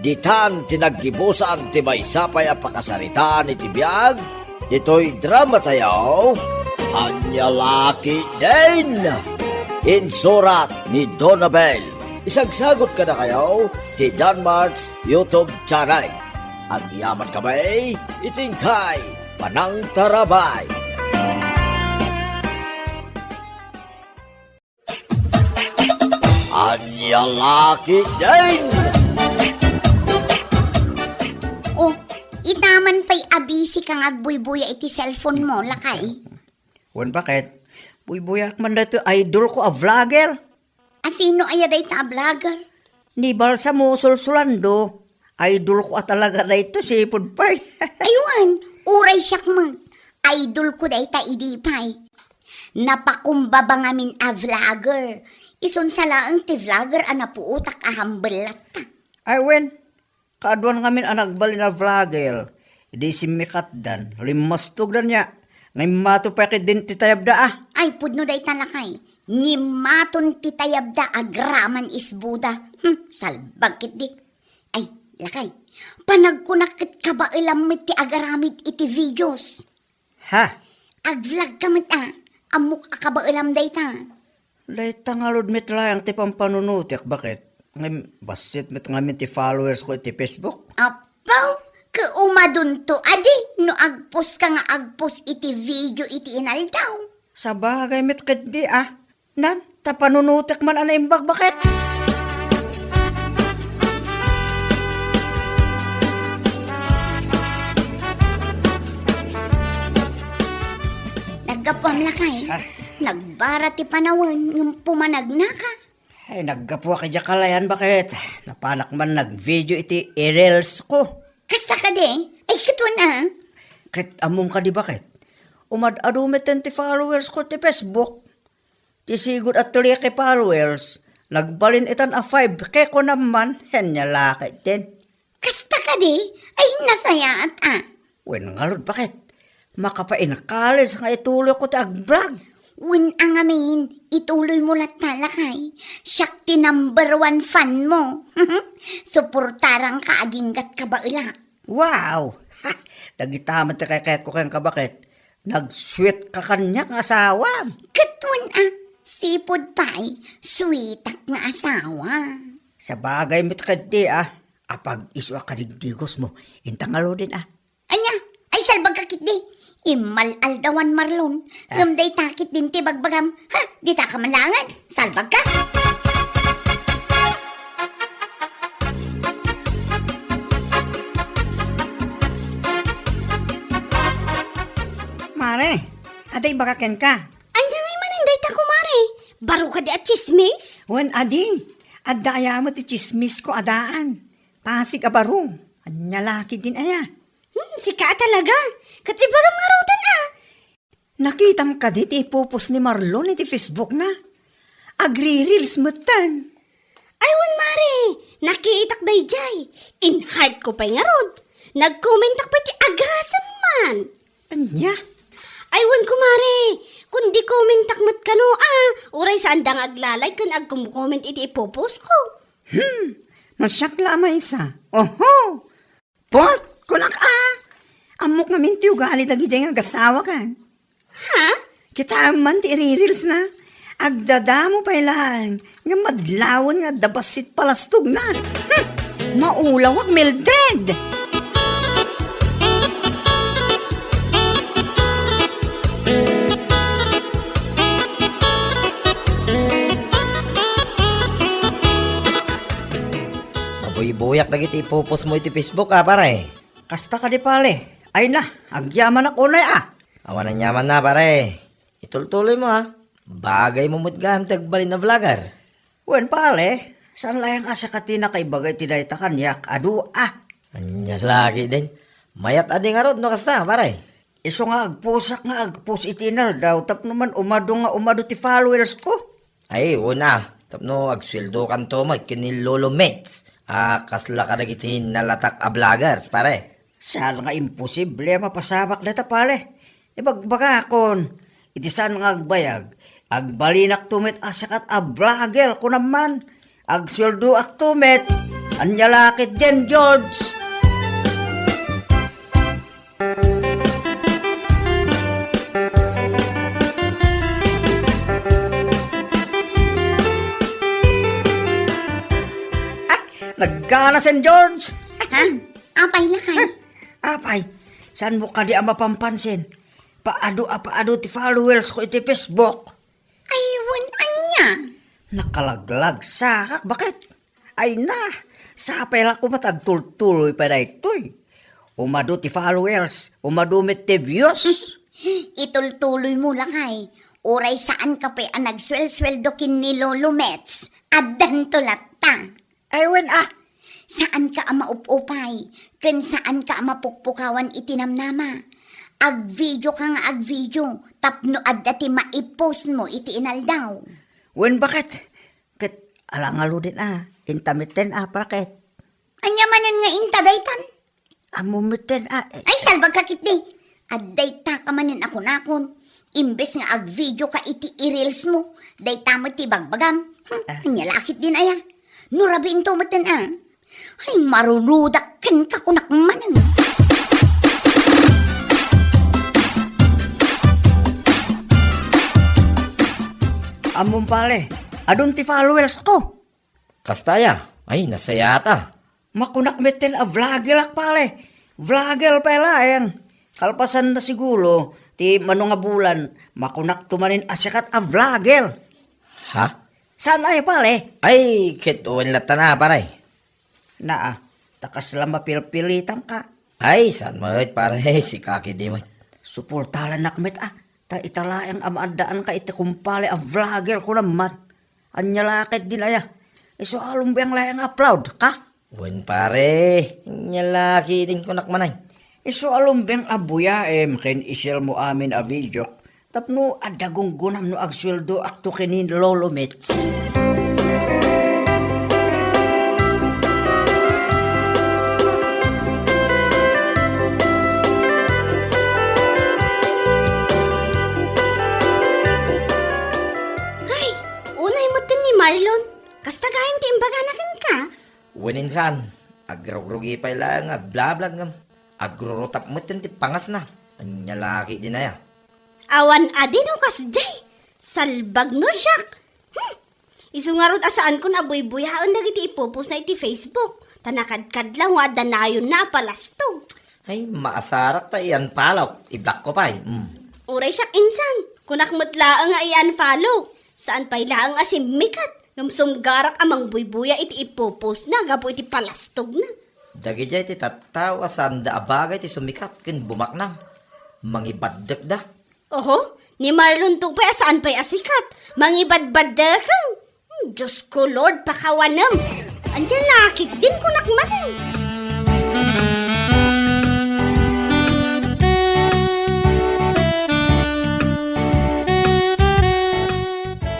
ditan tinaggibusan ti maysapay a pakasaritaan iti biag, dito'y drama tayo, Anya Laki din! Insurat ni Donabel. Isagsagot ka na kayo ti Danmarks YouTube channel. Ang yaman kamay, itingkay, Panang Tarabay. Anya Laki din! Oh, itaman pa'y abisi kang agbuybuya iti cellphone mo, lakay. Wan bakit? Buy-buyak man dito idol ko a vlogger. Asino ayaday ta vlogger? Ni balsa mo sulsulando. Idol ko talaga dito si Pudpay. Aywan, uray siyak mo. Idol ko day ta idipay. Napakumbaba ngamin a vlogger. Ison salaang ti vlogger a napuutak a hambelat ta. Ay wen, kaadwan ngamin anagbali na vlogger. Di si Mikatdan, limastog na niya. Ngay matupakit din titayabda Ay, pudno day talakay. Ngimaton titayabda agraman isbuda. Salbag kit di. Ay, lakay. Panagkunakit ka ba ilamit ti agaramid iti videos? Ha? Ag-vlog kamit amok ka ba ilam day ta? Dayta nga lod mit layang ti pampanunutik. Bakit? Ngay basit mit ngamin ti followers ko iti Facebook. Apaw, kaumadun to adi. No agpos ka nga agpos iti video iti inaldaw. Sa bagay mit kadi Nan, tapanunutik man imbag. Bakit? Naggapuam lakay. Nagbara ti panawan ng pumanag na ka. Ay, naggapuwa kay Jakalayan. Bakit? Napanak man nag-video iti reels ko. Kasta ka di? Ay, katwan Kit among ka di bakit? Umad-adumet ti followers ko ti Facebook. Ti sigod at tuloy kay followers. Nagbalin itan a 5. Kaya ko naman, henya lakit din. Kasta ka di? Ay, nasayaat Wen nga lod, bakit? Makapain na college nga ituloy ko ti ag-vlog. Win ang amin, ituloy mo lat talakay. Siyak ti number 1 fan mo. Suportarang kaaginggat ka ba ila? Wow! Nagitaman ti kay ko kayang kabakit. Nag-sweet ka kanya ng asawa. Katwan sipod pa'y sweetak nga asawa. Sa bagay mit kadi apag iso kadigdigos mo, intangalo din Anya, ay salbag kakit di. Imal-aldawan marlon. Ngamday takit din ti bagbagam. Ha, di ta ka manlangan. Salbag ka. Mare, aday bakaken ka. Anya ngay maninday ta kumare. Baro ka di at chismis? Wen adi, adaya mo ti chismis ko adaan. Pasig abarong. Anya laki din aya. Sika talaga. Katibagam nga rutan Nakitam ka di ti ipupos ni Marlon iti Facebook na. Agri-reels mutan. Aywan mare, nakiitak day jay. In heart ko pa'y nga rod. Nag-commentak pa ti agasam man. Anya? Aywan ko mare, kundi commentak mat kano uray saan dang aglalay kan agkum-comment iti ipopos ko. Masyak lamay isa. Oho! Pot! Kulak Amok namin ti ugali dagi dyan nga gasawa kan. Ha? Kita man ti reels na. Agdadamo pa ilang. Nga madlawan nga dabasit palastog na. Maulawak Mildred. buyak dagiti ipupos mo iti Facebook pare. Kasta ka di pale. Ay na, agyaman ako na Awan na nyaman na pare. Itultuloy mo Bagay mo mutgam tagbalin na vlogger. Wen pale, saan layang asa ka tina kay bagay tinayta kanyak, adu Anyas lagi din. Mayat adi nga rod no kasta pare. Iso nga agpusak nga agpus itinal daw, tap naman umado ti followers ko. Ay, una. Tapno agsweldo kanto mo kinil Lolo Mets. Kasla ka nagitin nalatak a vloggers pare. Saan nga imposible mapasabak na ta pale. Ibagbaga akon, iti saan nga agbayag, agbalinak tumit asakat a vlogger ko naman, agsweldo ak tumit, anyalakit din George. Nagkana St. George. Ha? Apay lakay. Apay, saan mo ka di ang mapampansin? Paado ti followers ko iti Facebook. Aywan anya. Nakalaglag sakak, bakit? Ay na, sapay lang ko matagtultuloy pa na ito'y. Umado ti followers, umadumit ti views. Itultuloy mo lakay. Oray saan ka pa ang nagswel-sweldo kin ni Lolo Mets. Adan tulata. Ay wen Saan ka ang maupupay? Ken saan ka ang mapukpukawan itinamnama? Ag-video ka nga ag-video. Tapno adda ti maipost mo iti inaldaw. wen bakit? Kat alangalo din intamiten bakit? Anya manan nga intabaitan. Amumiten Ay salbag ka kiti. Adday ta ka manan ako nakon. Imbes nga ag-video ka iti i-reels mo. Day tamo ti bagbagam. Anya lakit din aya. Nurabi into maten Ay marurudak ken ka kunak manan. Amon pale, adun ti followers ko. Kastaya. Ay, nasayata. Makunak meten a vlogger ak pale. Vlogger pala yan. Kalpasan na siguro, ti manong nga bulan, makunak tumanin asyakat a vlogger. Ha? Saan ay pale? Ay, kituin lata na pare. Takas lang mapilpilitan ka. Ay, saan mo pare si kaki di mo. Suportalan nakmet ta italaang amaandaan ka iti kumpale a vlogger ko naman. Anyalakit din aya. Iso along biyang layang upload ka? Wen pare, nyalaki din ko nakmanay. Iso along biyang abuyaem ken isil mo amin a video. Tapno adagong gunam no agsweldo akto kinin Lolo Mets. Ay, unay mo tin ni Marlon. Kasta gayang tiimbaganakin ka. Wen insan, agrogrugi pa lang agblablab ngam. Agrorotap mo ti pangas na. Nyalaki din na ya. Awan adino kas jay. Salbag no siyak. Isungarod asaan ko na buy-buyaon dagiti ipupos na iti Facebook. Tanakadkad lang wada na yun na palastog. Ay, maasarak ta iyan palaw. I-block ko pa Uray siyak insan. Kunak mutlaang nga iyan follow. Saan pa'y laang asimikat. Ngamsumgarak amang buy-buya iti ipupos na. Gapo iti palastog na. Dagi jay ti tatawa sanda abagay ti sumikat ken bumaknang. Mangibaddak da. Oho, ni Marlon to pa saan pa'y asikat. Mangibadbadakang. Diyos ko Lord, pakawanam. Andiyan lakit din ko nakmanan.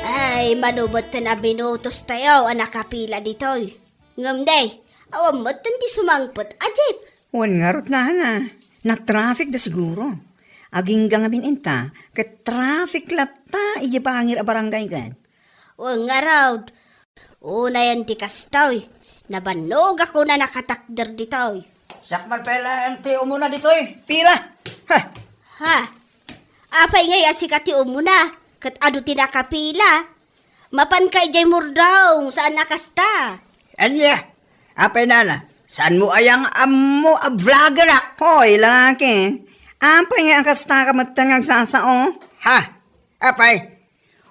Ay, manubot na binutos tayo, anak kapila ditoy. Ngamday, awam mo't di sumangpot, ajip. Wan ngarot na. Nag-traffic da siguro. Aging gangamin inta, traffic lata, ijibangir a barangay gan. O nga raw, una yan ti kastaw, nabanog ako na nakatakder ditoy. Sakman pala ang tiyo muna dito Pila! Ha! Ha? Apay ngay asikat ti umuna, kat adu ti nakapila. Mapan kay jay murdaw, saan nakasta? Anya! Apay nana, saan mo ayang amo a vlogger ak? Hoy, laki. Apay nga ang kasta ka matangang sasao? Ha? Apay,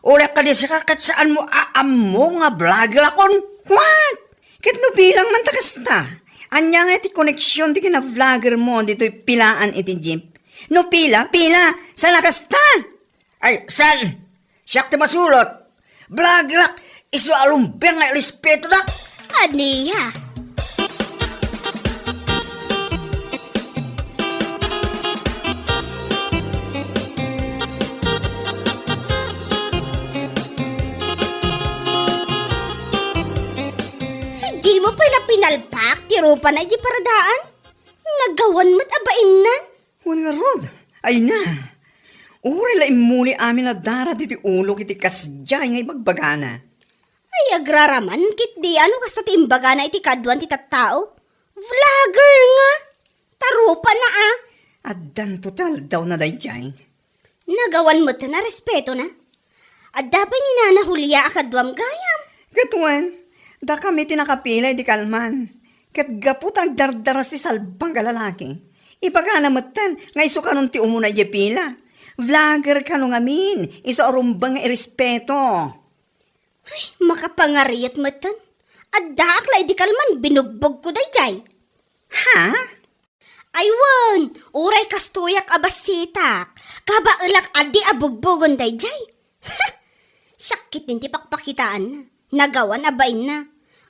ulit ka di siya kat saan mo aamo nga vlogger akon? What? Ket no bilang man takasta. Anya nga iti koneksyon di kina vlogger mo dito'y pilaan iti jeep. No pila, sa nakasta. Ay, san? Siyak ti masulot. Blagrak, iso alumbeng nga respeto na. Aniya. Di mo pala pinalpak, tiro pa na di paradaan. Nagawan mo't abain nan. Wan nga rod. Ay na. Uri la imuli amin na darat iti ulo iti kasjay nga ibagbagana. Ay, agraraman, kit di ano kasta ti imbaga na iti kadwan ti tattao. Vlogger nga. Tarupa na ah. Addan total daw na dayjay. Nagawan mo na respeto na. At dapat ni Nana Julia akadwam gayam. Katuan, da kami tinakapila di kalman. Kat gaput ang dardaras ti salbang kalalaki. Ipagana matan, nga iso kanon ti umuna di pila. Vlogger ka nung amin, iso arumbang nga irespeto. Ay, makapangariyat mo tan. At daakla di kalman binugbog ko dayjay. Ha? Aywan, uray kastuyak abasitak. Kabailak adi abugbogon dayjay. Sakit din ti pakpakitaan na. Nagawan abain na.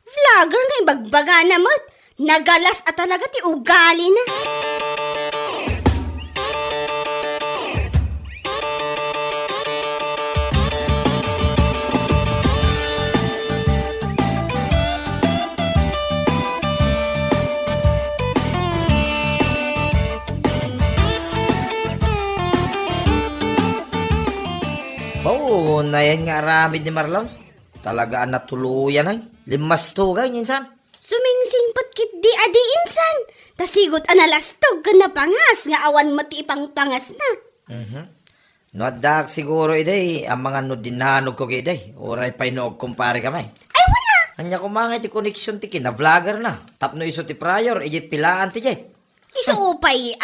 Vlogger nga ibagbaga na mo't. Nagalas at talaga ti ugali na. Oo, na yan nga aramid ni Marlon. Talaga natuluyan ay. Limas to gay, insan. Sumingsingpat kit di adi insan. Tasigot analastog ka na pangas nga awan mo ti ipang pangas na. No, adak siguro iday, ang mga no dinanog ko iday. Oray pa inoog kumpare kamay. Ay wala! Anya ko mga iti connection ti kina-vlogger na. Tapno iso ti prior, iti pilaan ti jay. Isuupay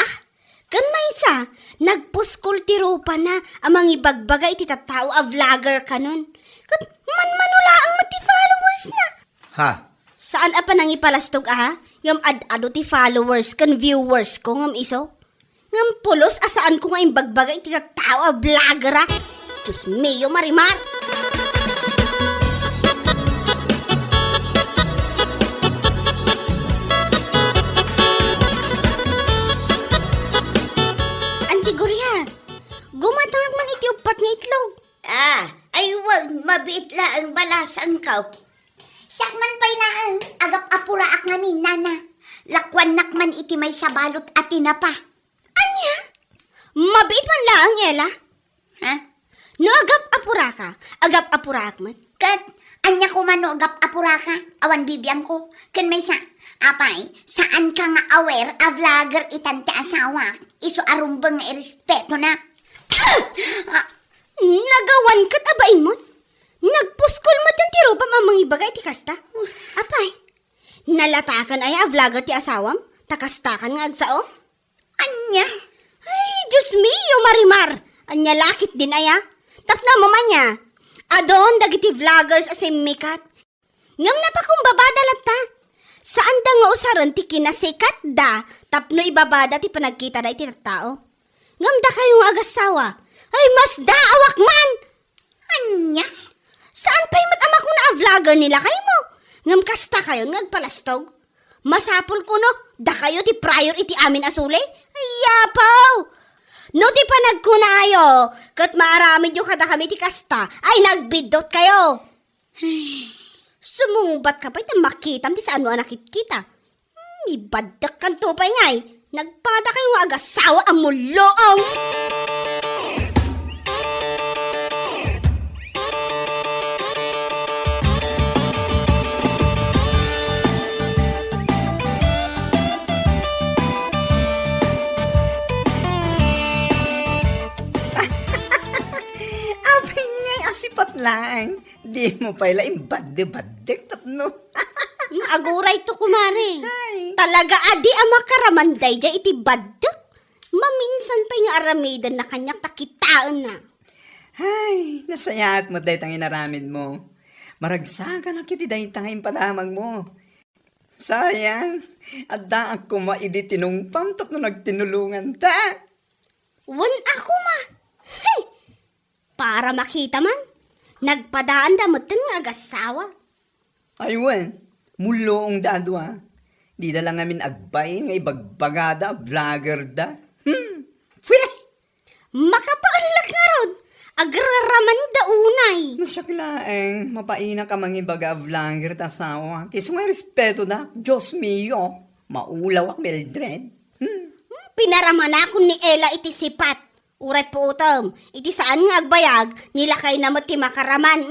kan may isa, nagpuskol ti rupa na amang ibagbaga iti tattao a vlogger kanon. Kat manula ang mati followers na. Ha? Saan apa nang ipalastog Ngam ad-ado ti followers kan viewers ko ngam iso. Ngam pulos asaan ko nga imbagbaga iti tattao a vlogger Diyos mio marimar. Gumatangag man iti upat nga itlog. Ay wag mabiit laang balasan ka. Sakman pa'y laang agap apuraak namin, Nana. Lakwan nakman iti may sabalot at tinapa. Anya? Mabait man laang, Ella. Ha? No agap apura ka, agap apuraak man. Kat, anya ko man no agap apuraka, awan bibiyang ko. Kan may apay, saan ka nga aware a vlogger itan ti asawa? Iso arumbang nga irespeto na. Nagawan kat abain mo? Nagpuskol mo tan tiro pa mamang ibagay ti kasta? Apay, nalatakan ay a vlogger ti asawam? Takastakan nga agsao? Anya? Ay, Diyos mio, Marimar! Anya lakit din aya. Tapna mo man niya. Adon dagiti vloggers asim mikat. Ngam na pa kung babadalat ta. Saan da nga usaron ti kinasikat da, tapno ibabada ti panagkita da iti tao. Ngam da kayong agasawa. Ay, mas da awak man! Anya? Saan pa'y matamak mo na a vlogger nila kayo mo? Ngam kasta kayo nagpalastog. Masapol ko no, da kayo ti prior iti amin asuli? Ay, yapaw! No ti panagkuna ayo, kat maaramid yung kada kami ti kasta, ay nagbidot kayo. Sumungbat ka pa iti makitam ti saan mo anakit kita. Ibadak kan tupay ngay, nagpada kayo nga agasawa ang muloong. Asipat lang. Di mo pala imbadde-badde tapno. Aguray to kumare. Ay. Talaga adi ang makaramanday dya iti badak. Maminsan pa yung aramidan na kanyak takitaan na. Ay, nasayaat mo dahi tangin naramid mo. Maragsakan ang kiti dahi tangin padamag mo. Sayang, adda ako maidi tinumpam tapno nagtinulungan ta. Wan ako ma. Hey! Para makita man, nagpadaan damutan nga agasawa. Aywan, mulong dadwa. Di na lang amin agbay nga ibagbagada, vlogger da. Pweh! Makapaalak nga ron, agraraman da unay. Nasyaklaeng, mapaina ka mga ibaga vlogger ta sawa. Kiso nga respeto da, Diyos mio, maulaw ak Mildred. Pinaraman ako ni Ella iti sipat. Uray po utom, iti saan nga agbayag, nilakay na mo ti makaraman.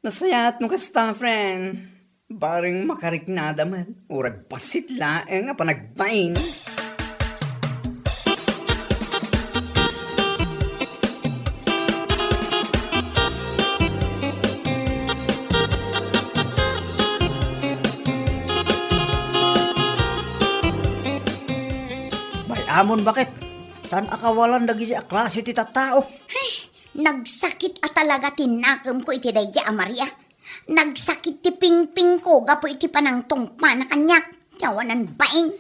Nasayat no kasta, friend. Baring makariknada man. Uray pasit laeng nga panagbain. Bay, amon bakit? Saan akawalan dagi a klase ti tattao? Nagsakit at talaga tinakam ko iti dayja Maria. Nagsakit ti pingping ko gapo iti panangtong pa na kanyak. Yawanan baing.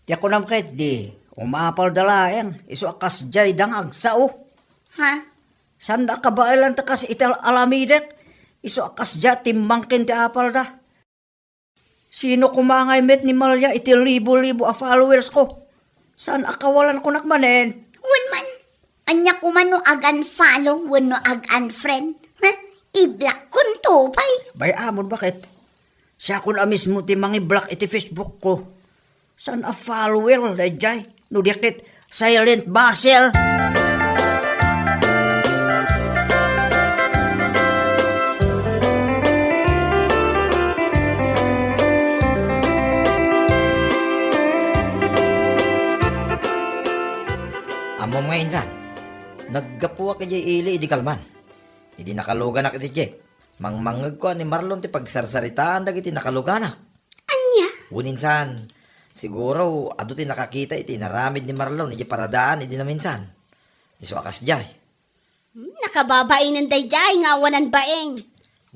Di ako nam kahit di. Umapal dalaeng. Iso akas jay dang agsao. Ha? Sanda ka ba ilan takas ital alamidet? Iso akas jay timbangkin ti apal da. Sino kumangay met ni Malia iti libo-libo a followers ko? Saan akawalan ko nakmanen? Wan man. Anya ko man no ag-unfollow, wan no ag-unfriend. Ha? I-block kun to, pay. Bay amon bakit? Siya ko na mismo ti mangi block iti Facebook ko. Saan a follower da jay? No dikit silent Basel. Amo mga insan, naggapuwa ka jay ili, idi kalman. Idi nakaluganak iti jay. Mangmangag ko ni Marlon ti pagsarsaritaan dagiti nakaluganak. Anya? Uninsan, siguro ado ti nakakita iti naramid ni Marlon iti paradaan idi na minsan. Iso akas jay. Nakababain ng dayjay nga wanan baeng.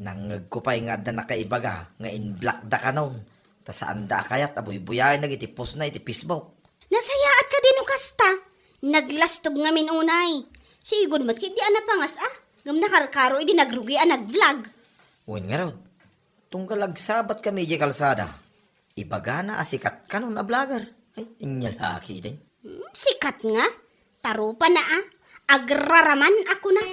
Nangag ko pa nga da nakaibaga nga in black da kanon. Ta saan da kayat abuy-buyayin nag iti post na iti Facebook. Nasayaat ka din o kasta. Naglastog nga minunay. Sigod mat kiti ana pangas Gam nakarkaro idi nagrugi nag-vlog. Uwin nga rod, tunggal agsabat kami di kalsada. Ibaga na asikat kanon a vlogger. Ay, inyalaki din. Sikat nga. Tarupa na Agraraman ako na.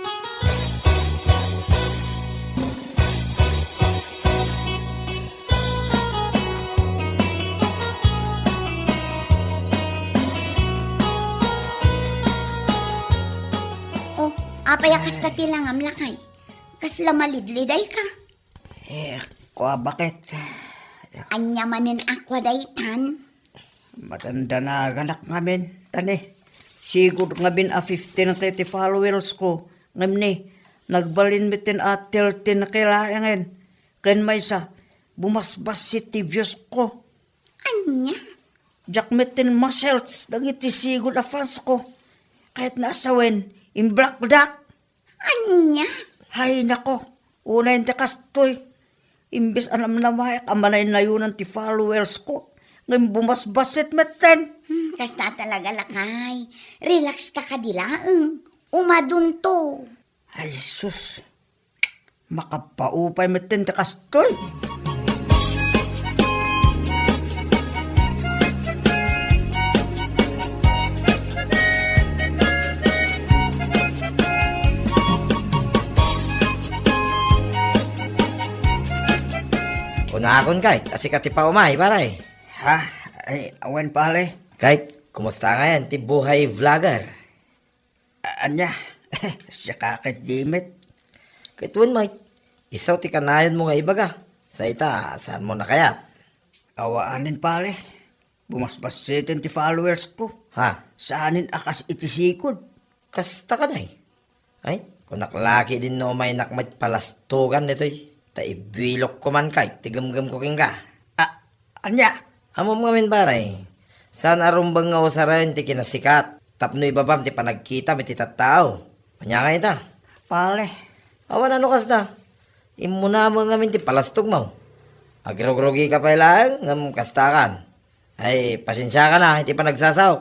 Oh, apayakas na tilang amlakay. Kasla malidliday ka. Kwa bakit? Anyamanin akwa daytan. Matanda na ganak ngamin. Tani, siguro nga bin a 15 na 30 followers ko. Ngam ni, nagbalin mitin at 13 na kailangan. Kan may sa, bumasbas si views ko. Anya? Jak mitin muscles, dagiti siguro na fans ko. Kahit nasawin, in black duck. Anya? Hay nako, una yung takastoy. Imbis anam na mayak, amanay na yun ang ti followers ko. Ngayon bumasbasit meten. Kasta talaga lakay. Relax ka kadilaang. Umadun to. Ay sus, makapaupay meten takastoy. Una akon kahit, asikat ti pa umay, paray. Ha? Ay, awan pale. Kahit, kumusta nga yan, ti buhay vlogger? Anya, siya kakit dimit. Kahit wun, Mike, isaw ti kanayon mo nga ibaga. Sa ita, saan mo na kaya? Awaanin pale. Bumasbasit ti followers ko. Ha? Saanin akas itisikod. Kasta ka day. Ay, kung naklaki din no may nakmat palastugan nito'y. Ta ibilok ko man kay, tigamgam ko king ka. Anya, Amom ngamin paray. Saan arumbang nga usaran ti kinasikat. Tapno ibabam ti panagkita may titatao. Manya nga ita. pale. Awan ano kas na. Imuna mo ngamin ti palastog mo. Agrugrogi ka pa lang, ngam kastakan. Ay, pasensya ka na, hindi pa nagsasaw.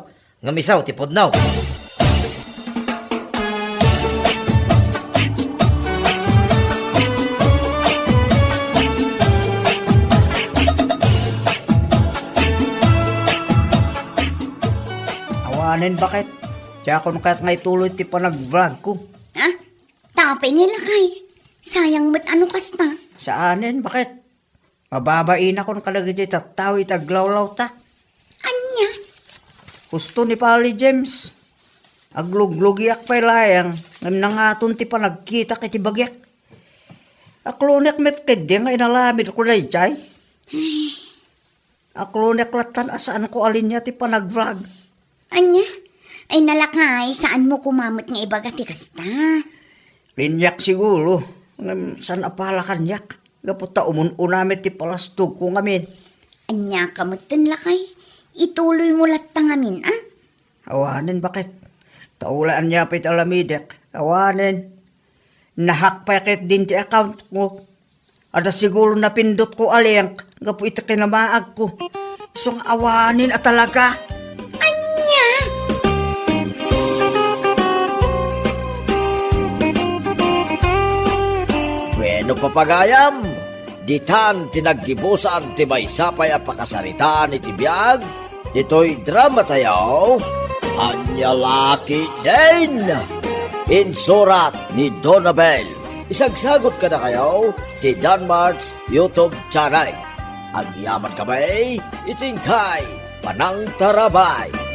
Ngam isaw, tipod now. Awanin bakit? Kaya kung kahit nga ituloy ti pa nag-vlog ko. Ha? Tapay nila kay. Sayang mat ano kasta. Saanin bakit? Mababain ako ng kalagiti tatawi taglawlaw ta. Anya? Gusto ni Pali James. Agluglugiak pa ilayang. Ngam nangaton ti pa nagkita kay ti bagyak. Aklunek met kedi nga inalamid ko na ichay. Aklunek latan asaan ko alin niya ti pa nag-vlog. Anya? Ay nalakay, saan mo kumamot nga ibaga ti kasta? Linyak siguro. Ngam san apala kanyak. Gaputa umun-unamit ti palastog ko ngamin. Anya kamutin lakay. Ituloy mo latang amin, ah? Awanin bakit? Taulaan niya pa'y alamidek. Awanin. Nahak pa kit din ti account ko. Ada siguro napindot ko aliyang. Gapu iti kinamaag ko. Isong awanin at talaga. Anya? Bueno papagayam, ditan tinaggibusan ti may sapay a pakasaritaan iti biyag, dito'y drama tayaw, Anya Laki din! Insurat ni Donabel. Isagsagot ka na kayo ti Danmarks YouTube channel. Ang yaman kamay, itingkay, panang tarabay.